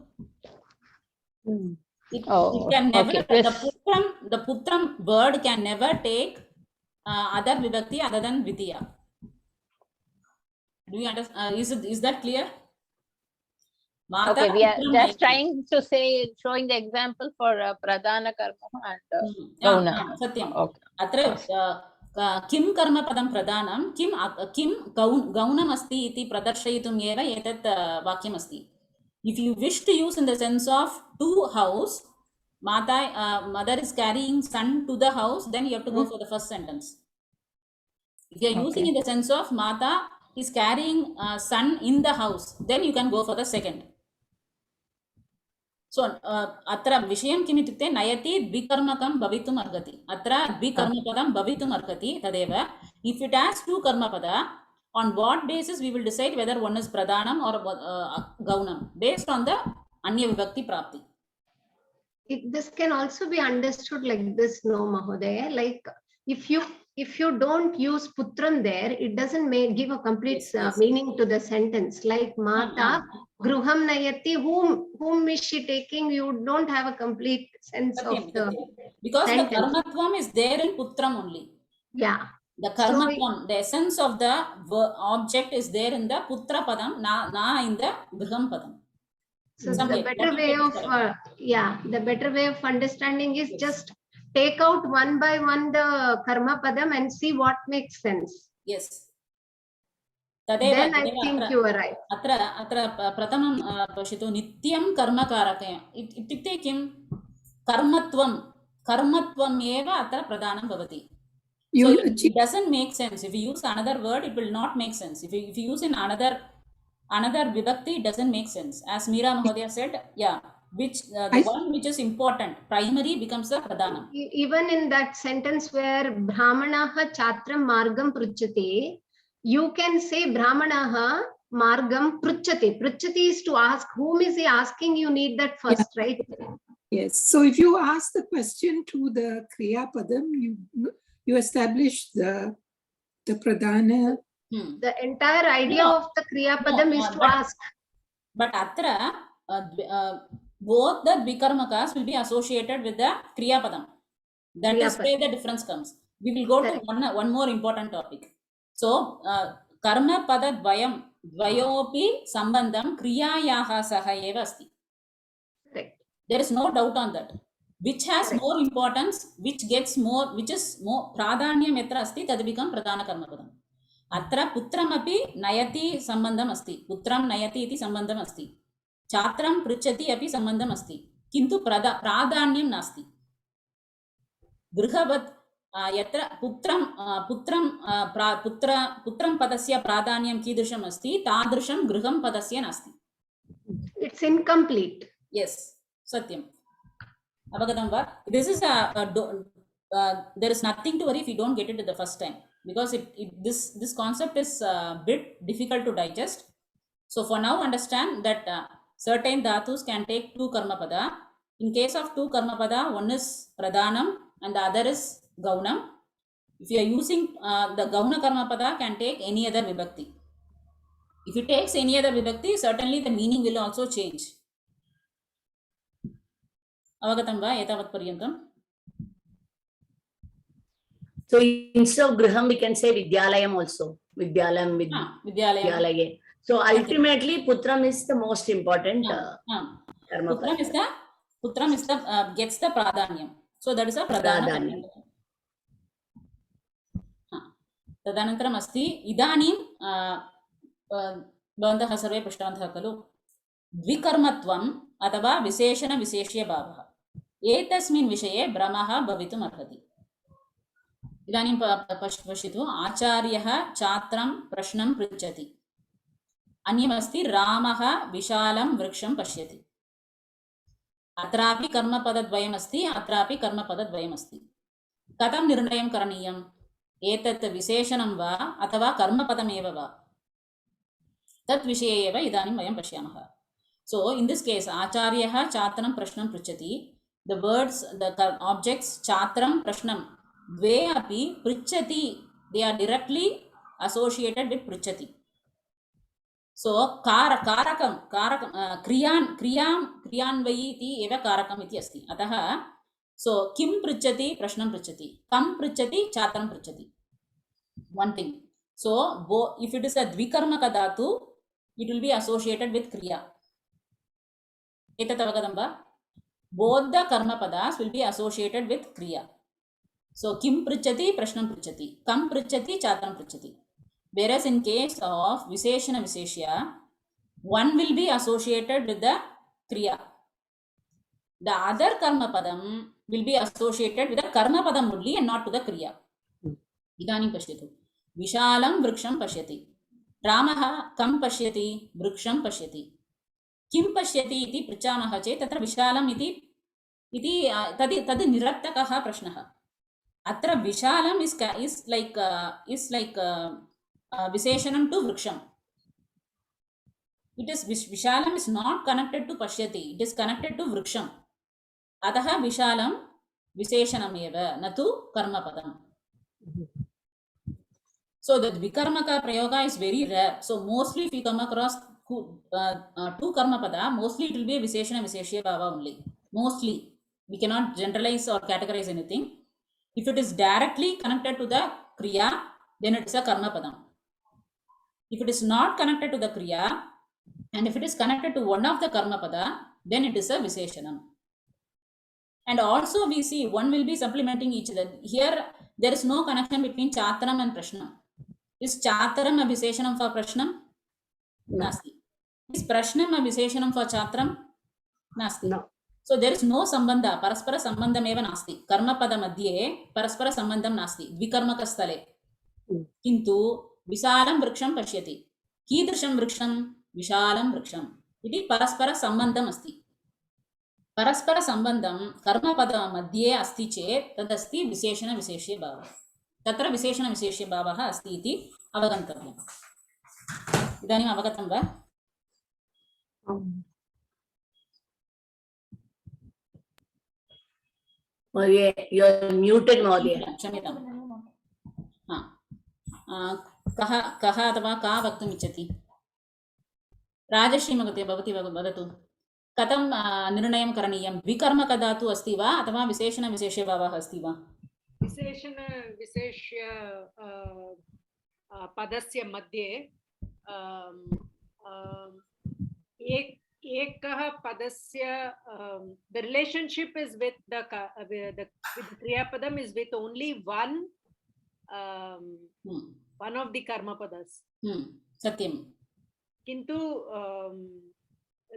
It can never, the putram word can never take other vibhakti other than vidya. Do you understand? Is that clear? Okay, we are just trying to say, showing the example for pradana karma and gauna. Satyam. Okay. Atra kim karma padam pradanam, kim gaunam asti iti pradarshaitum eva etat vakyam asti. If you wish to use in the sense of to house, mother is carrying son to the house, then you have to go for the first sentence. If you are using in the sense of mata is carrying son in the house, then you can go for the second. So atra vishayam kim itukte nayati dvikarmakam bhavitum arhati. Atra dvikarmapadam bhavitum arhati tadeva. If it has two karma pada, on what basis we will decide whether one is pradhanam or gaunam, based on the anya vibhakti prapti. This can also be understood like this, no, Mahodaya, like if you don't use putram there, it doesn't give a complete Yes. meaning to the sentence. Like Mata, Gruham Nayati, whom is she taking? You don't have a complete sense of the because sentence. the karmatvam is there in putram only. Yeah. The karmatvam, the essence of the object is there in the putra padam, na in the griham padam. So the better way of the better way of understanding is just take out one by one the karma padam and see what makes sense. Yes. Then I think you are right. अत्र प्रथमं पश्यतु नित्यं कर्मकारकम् इत्युक्ते किं कर्मत्वम् एव अत्र प्रधानं भवति. So it doesn't make sense. If you use another word, it will not make sense. If you use in another vibhakti, it doesn't make sense. As Meera Mahodaya said, the one which is important, primary becomes the pradhanam. Even in that sentence where Brahmanaha Chatram Margam Pruchate, you can say Brahmanaha Margam Pruchate. Pruchate is to ask. Whom is he asking? You need that first, right? Yes. So if you ask the question to the Kriya Padam, you establish the pradhana. The entire idea of the Kriya Padam is to ask. But atra both the Dvikarmakas will be associated with the Kriya Padam. That is where the difference comes. We will go to one more important topic. So Karma Pada Dvayam Dvayopi Sambandham Kriyayaha Saha eva asti. There is no doubt on that. Which has more importance, which is more pradhanyam etra asti, tad become pradhana karma padam. Atra putram api nayati sambandham asti. Putram nayati iti sambandham asti. Chatram pruchati api sambandham asti. Kintu pradhanyam nasti. Grihavat yatra putram padasya pradhanyam kidrisham asti, tadrisham griham padasya nasti. It's incomplete. Yes, satyam. This is there is nothing to worry if you don't get it the first time, because this concept is a bit difficult to digest. So for now, understand that certain dhatus can take two karma pada. In case of two karma pada, one is pradhanam and the other is gaunam. If you are using the gauna karma pada, can take any other vibhakti. If it takes any other vibhakti, certainly the meaning will also change. Avagatam va etavat paryantam. So instead of griham, we can say vidyalayam also. Vidyalayam, vidyalaye. So ultimately, putram is the most important. Putram is the gets the pradhanyam. So that is a pradhana. Tadanantaram asti idanim bhavantah sarve prishtavantah khalu dvikarmatvam अथवा विशेषण विशेष्य भावः एतस्मिन् विषये भ्रमः भवितुम् अर्हति. इदानीं पश्यतु आचार्यः छात्रं प्रश्नं पृच्छति. अन्यमस्ति रामः विशालं वृक्षं पश्यति. अत्रापि कर्मपदद्वयमस्ति, अत्रापि कर्मपदद्वयमस्ति. कथं निर्णयं करणीयम्? एतत् विशेषणं वा अथवा कर्मपदमेव वा? तत् विषये एव इदानीं वयं पश्यामः. So in this case, Acharyaha Chatram Prashnam Pruchati, the words, the objects Chatram Prashnam, Dve api Pruchati, they are directly associated with Pruchati. So Karakam Kriyanvayi iti eva Karakam iti asti. Ataha, so Kim Pruchati Prashnam Pruchati, Kam Pruchati Chatram Pruchati. One thing. So if it is a Dvikarmaka dhatu, it will be associated with Kriya. Both the karma padas will be associated with kriya. So kim pruchati prashnam pruchati, kam pruchati chatram pruchati. Whereas in case of visheshana visheshya, one will be associated with the kriya. The other karma padam will be associated with the karma padam only and not to the kriya. Idanim pashyatu. Vishalam vriksham pashyati. Ramaha kam pashyati vriksham pashyati. किं पश्यति इति पृच्छामः चेत् तत्र विशालम् इति तद् निरर्थकः प्रश्नः. अत्र विशालम् is like विशेषणं to वृक्षम्. It is vishalam is not connected to pashyati, it is connected to vriksham. अतः विशालं विशेषणमेव न तु कर्मपदम्. So the Vikarmaka Prayoga is very rare. So mostly if you come across two karma pada, mostly it will be a Visheshana Visheshya Bhava only. Mostly. We cannot generalize or categorize anything. If it is directly connected to the Kriya, then it is a Karma Padam. If it is not connected to the Kriya, and if it is connected to one of the Karma Pada, then it is a Visheshanam. And also we see one will be supplementing each other. Here there is no connection between Chataram and Prashnam. Is Chataram a Visheshanam for Prashnam? Nasti. Is Prashnam a Visheshanam for Chataram? Nasti. No. So there is no sambandha. Paraspara sambandham eva nasti. Karma pada madhye paraspara sambandham nasti. Vikarmaka stale. Kintu visalam vriksham pashyati. Kidrisham vriksham vishalam vriksham. Iti paraspara sambandham asti. परस्पर संबंधम कर्मपद मध्ये अस्ति चेत् तदस्ति विशेषण विशेष्य भावः तत्र विशेषण विशेष्य भावः अस्ति इति अवगन्तव्यम् इदानीम् अवगतं वा महोदय यू आर म्यूटेड महोदय क्षम्यताम् कः अथवा का वक्तुम् इच्छति राजश्री महोदय भवती वदतु कथं निर्णयं करणीयं विकर्मकधातु अस्ति वा अथवा विशेषण विशेष्यभावः अस्ति वा विशेषण विशेष्य पदस्य मध्ये एकः पदस्य the relationship is with the kriyapadam is with only one of the karma padas सत्यं किन्तु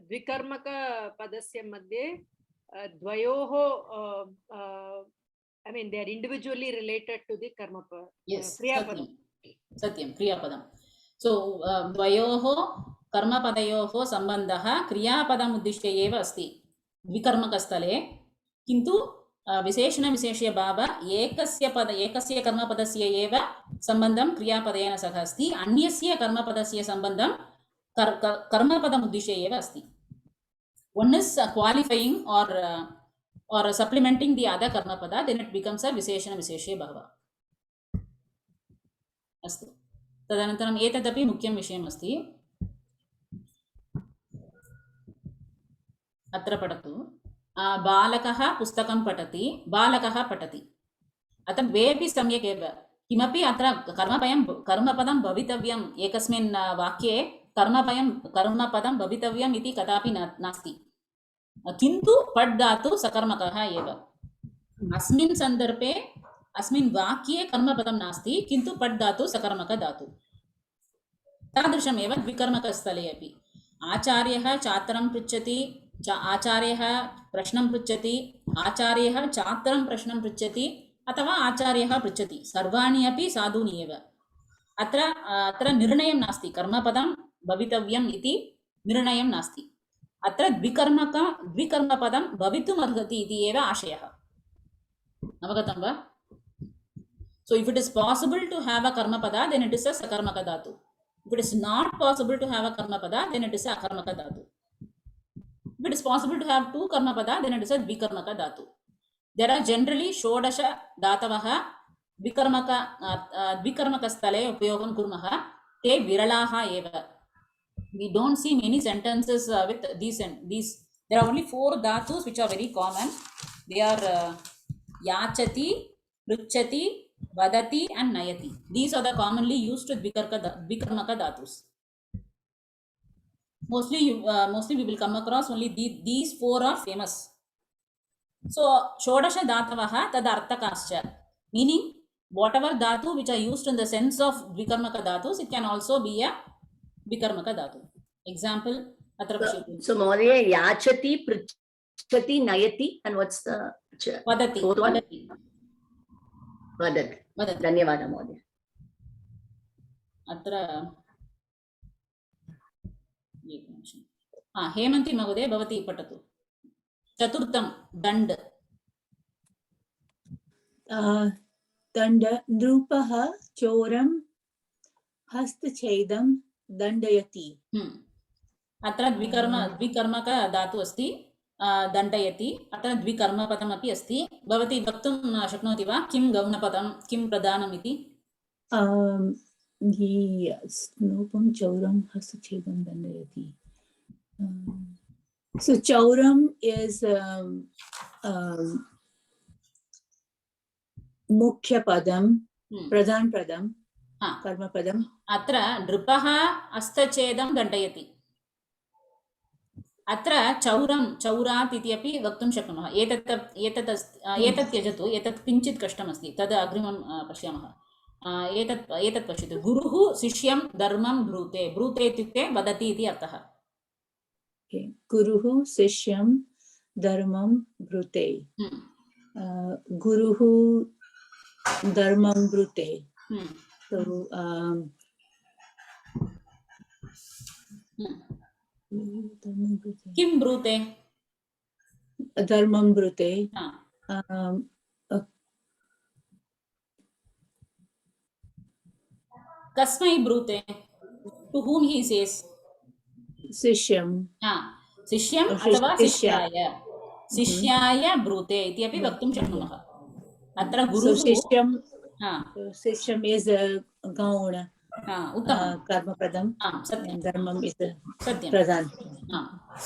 द्विकर्मक पदस्य मध्ये द्वयोः I mean they are individually related to the karma kriyapadam सत्यं क्रियापदं so द्वयोः कर्मपदयोः सम्बन्धः क्रियापदम् उद्दिश्य एव अस्ति द्विकर्मकस्थले किन्तु विशेषण विशेष्य भाव एकस्य कर्मपदस्य एव सम्बन्धं क्रियापदेन सह अस्ति अन्यस्य कर्मपदस्य सम्बन्धं कर्मपदम् उद्दिश्य एव अस्ति one is qualifying or supplementing the other karmapada then it becomes a visheshana visheshya bhava अस्तु तदनन्तरम् एतदपि मुख्यं विषयम् अस्ति अत्र पठतु बालकः पुस्तकं पठति बालकः पठति अतः द्वेपि सम्यक् एव किमपि अत्र कर्मपदं भवितव्यम् एकस्मिन् वाक्ये कर्मपदं भवितव्यम् इति कदापि नास्ति किन्तु पठ् धातु सकर्मकः एव अस्मिन् सन्दर्भे अस्मिन् वाक्ये कर्मपदं नास्ति किन्तु पठ् धातु सकर्मक धातु तादृशमेव द्विकर्मकस्थले अपि आचार्यः छात्रं पृच्छति आचार्यः प्रश्नं पृच्छति आचार्यः छात्रं प्रश्नं पृच्छति अथवा आचार्यः पृच्छति सर्वाणि अपि साधूनि एव अत्र निर्णयं नास्ति कर्मपदं भवितव्यम् इति निर्णयं नास्ति अत्र द्विकर्मपदं भवितुम् अर्हति इति एव आशयः अवगतं वा so if it is possible to have a karmapada then it is a sakarmaka dhatu if it is not possible to have a karmapada then it is a akarmaka dhatu if it is possible to have two karmapada then it is a dvikarmaka dhatu there are generally shodasha dhatavah dvikarmaka stale upayogam kurmah te viralaha eva we don't see many sentences with these there are only 4 dhatus which are very common they are yachati pruchati vadati and nayati these are the commonly used dvikarmaka dhatus mostly we will come across only these 4 are famous so shodasha dhatavah tadarthakascha meaning whatever dhatu which are used in the sense of dvikarmaka dhatus it can also be a dvikarmaka dhatu example atra so Mahodaya yachati pruchati nayati and what's the vadati वदति धन्यवादः महोदय अत्र हेमन्ती महोदय भवती पठतु चतुर्थं दण्ड दण्ड नृपः चोरं हस्तच्छेदं दण्डयति अत्र द्विकर्मक धातु अस्ति दण्डयति अत्र द्विकर्मपदमपि अस्ति भवती वक्तुं शक्नोति वा किं गौणपदं किं प्रधानम् इति स्नोपं चौरं हस्तच्छेदं दण्डयति so chauram is मुख्य पदम प्रधान पदम कर्म पदम अत्र नृपः हस्तच्छेदं दण्डयति अत्र चौरं चौरात् इति अपि वक्तुं शक्नुमः एतत् त्यजतु एतत् किञ्चित् कष्टमस्ति तद् अग्रिमं पश्यामः एतत् पश्यतु गुरुः शिष्यं धर्मं ब्रूते ब्रूते इत्युक्ते वदति इति अर्थः गुरुः शिष्यं धर्मं ब्रूते गुरुः धर्मं ब्रूते so किं ब्रूते धर्मं ब्रूते कस्मै ब्रूते टू whom he says शिष्यं शिष्यम् अथवा शिष्याय ब्रूते इति अपि वक्तुं शक्नुमः अत्र गुरुः शिष्यम् इस् गौण कर्मपदं धर्मम् इस् प्रधान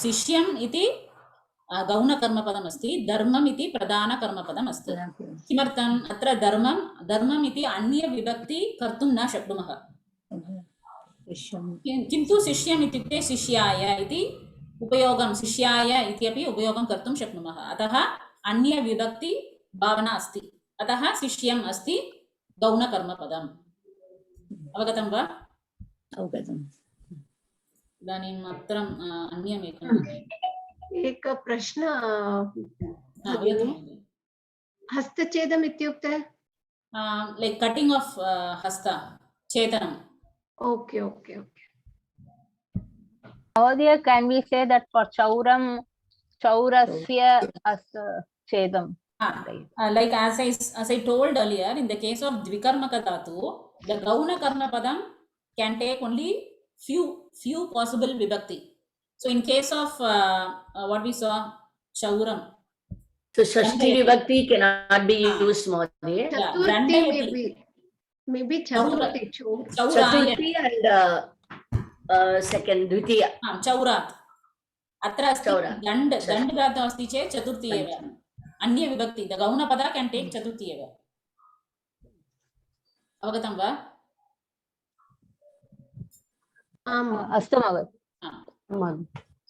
शिष्यम् इति गौणकर्मपदम् अस्ति धर्मम् इति प्रधानकर्मपदम् अस्ति किमर्थम् अत्र धर्मम् इति अन्यविभक्ति कर्तुं न शक्नुमः किन्तु शिष्यम् इत्युक्ते शिष्याय इति उपयोगं शिष्याय इत्यपि उपयोगं कर्तुं शक्नुमः अतः अन्यविभक्ति भावना अस्ति अतः शिष्यम् अस्ति गौणकर्मपदम् अवगतं वा अवगतम् इदानीम् अत्र अन्यमेकम् एक प्रश्न हस्तच्छेदम् इत्युक्ते लैक् कटिंग ऑफ हस्त छेदनम् okay okay okay Mahodaya, can we say that for chauram chaurasya chedam like as I told earlier in the case of dvikarmaka dhatu the gauna karma padam can take only few possible vibhakti so in case of what we saw chauram so shashti vibhakti cannot be used Mahodaya maybe chaturthi and second dvitiya chaurat अत्र दण्ड धातुः अस्ति चेत् चतुर्थी एव अन्य विभक्ति the गौणपद can take चतुर्थी एव अवगतं वा अस्तु महोदय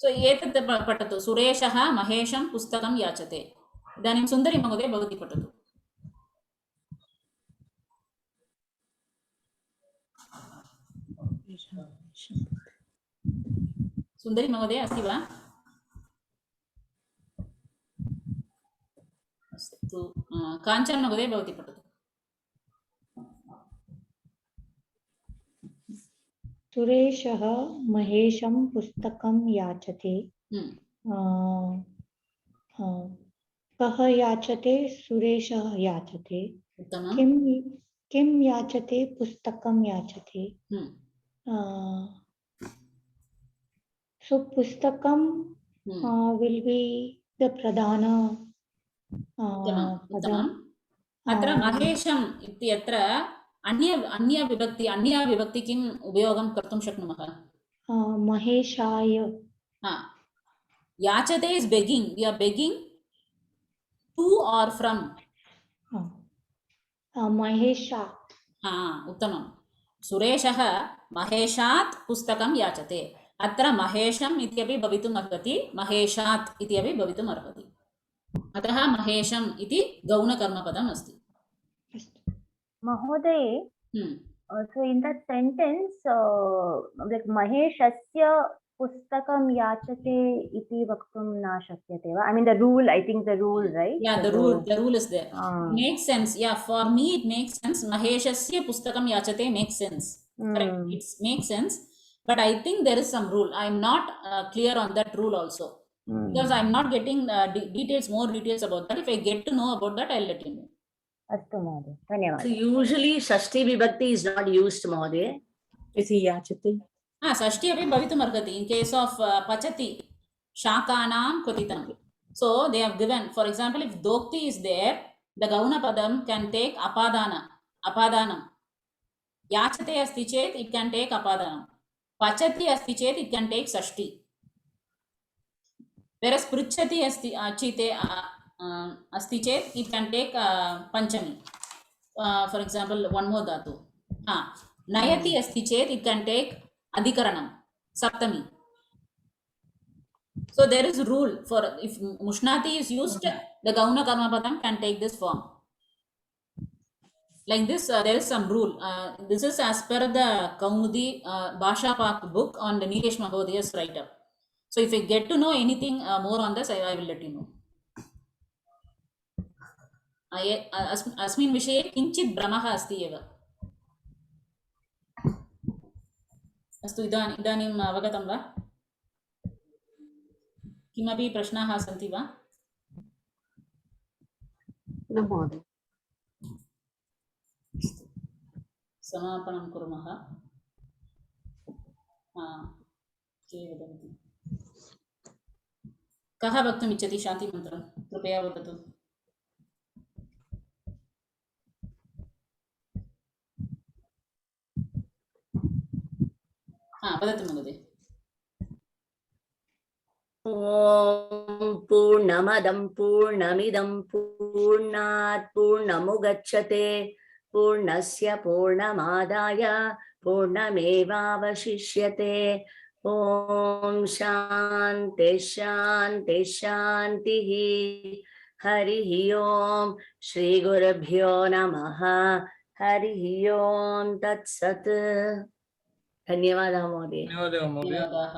सो एतत् पठतु सुरेशः महेशं पुस्तकं याचते इदानीं सुन्दरी महोदय भवती पठतु सुन्दरी महोदय अस्ति वा अस्तु काञ्चन महोदय भवती पठतु सुरेशः महेशं पुस्तकं याचते कः याचते सुरेशः याचते किं याचते पुस्तकं याचते so pustakam will be the pradhana padam अत्र महेशम् इत्यत्र अन्य विभक्ति किम् उपयोगं कर्तुं शक्नुमः महेशाय याचते is begging we are begging to or from महेशात् उत्तमं सुरेशः महेशात् पुस्तकं याचते अत्र महेशम् इत्यपि भवितुम् अर्हति महेशात् इति अपि भवितुम् अर्हति अतः महेशम् इति गौणकर्मपदम् अस्ति महोदय so in that sentence like maheshasya pustakam yachate iti vaktum na shakyate va I mean the rule I think the rule right yeah the rule is there makes sense yeah for me it makes sense maheshasya pustakam yachate makes sense correct it makes sense but I think there is some rule I am not clear on that rule also because I am not getting more details about that if I get to know about that I'll let you know अस्तु महोदय धन्यवादः so usually षष्ठी vibhakti is not used Mahodaya इति याचते षष्ठी अपि भवितुम् अर्हति in case of पचति शाकानां क्वथितं So they have given, for example, if dokti is there, the gauna padam can take apadanam. Yachate asti chet, it can take apadanam. Pachati asti chet, it can take sashti. Whereas pruchati asti achite asti chet, it can take panchami. For example, one more dhatu. Nayati asti chet, it can take adhikaranam, saptami. So there is a rule for if mushnati is used, the gauna karma padam can take this form. Like this, there is some rule. This is as per the Kaumudi Bhasha Pak book on the Nilesh Mahoday's write-up. So if I get to know anything more on this, I will let you know. अस्मिन् विषये किञ्चित् भ्रमः अस्ति एव. अस्तु, इदानीम् अवगतं वा? किमपि प्रश्नाः सन्ति वा? न महोदय. समापनं कुर्मः. के वदन्ति? कः वक्तुम् इच्छति शान्तिमन्त्रं? कृपया वदतु. वदतु महोदय. ॐ पूर्णमदं पूर्णमिदं पूर्णात् पूर्णमुदच्यते पूर्णस्य पूर्णमादाय पूर्णमेवावशिष्यते. ॐ शान्ति शान्ति शान्तिः. हरिः ओम श्रीगुरुभ्यो नमः. हरिः ओम तत्सत्. धन्यवादः महोदय. धन्यवादः महोदय. धन्यवादः.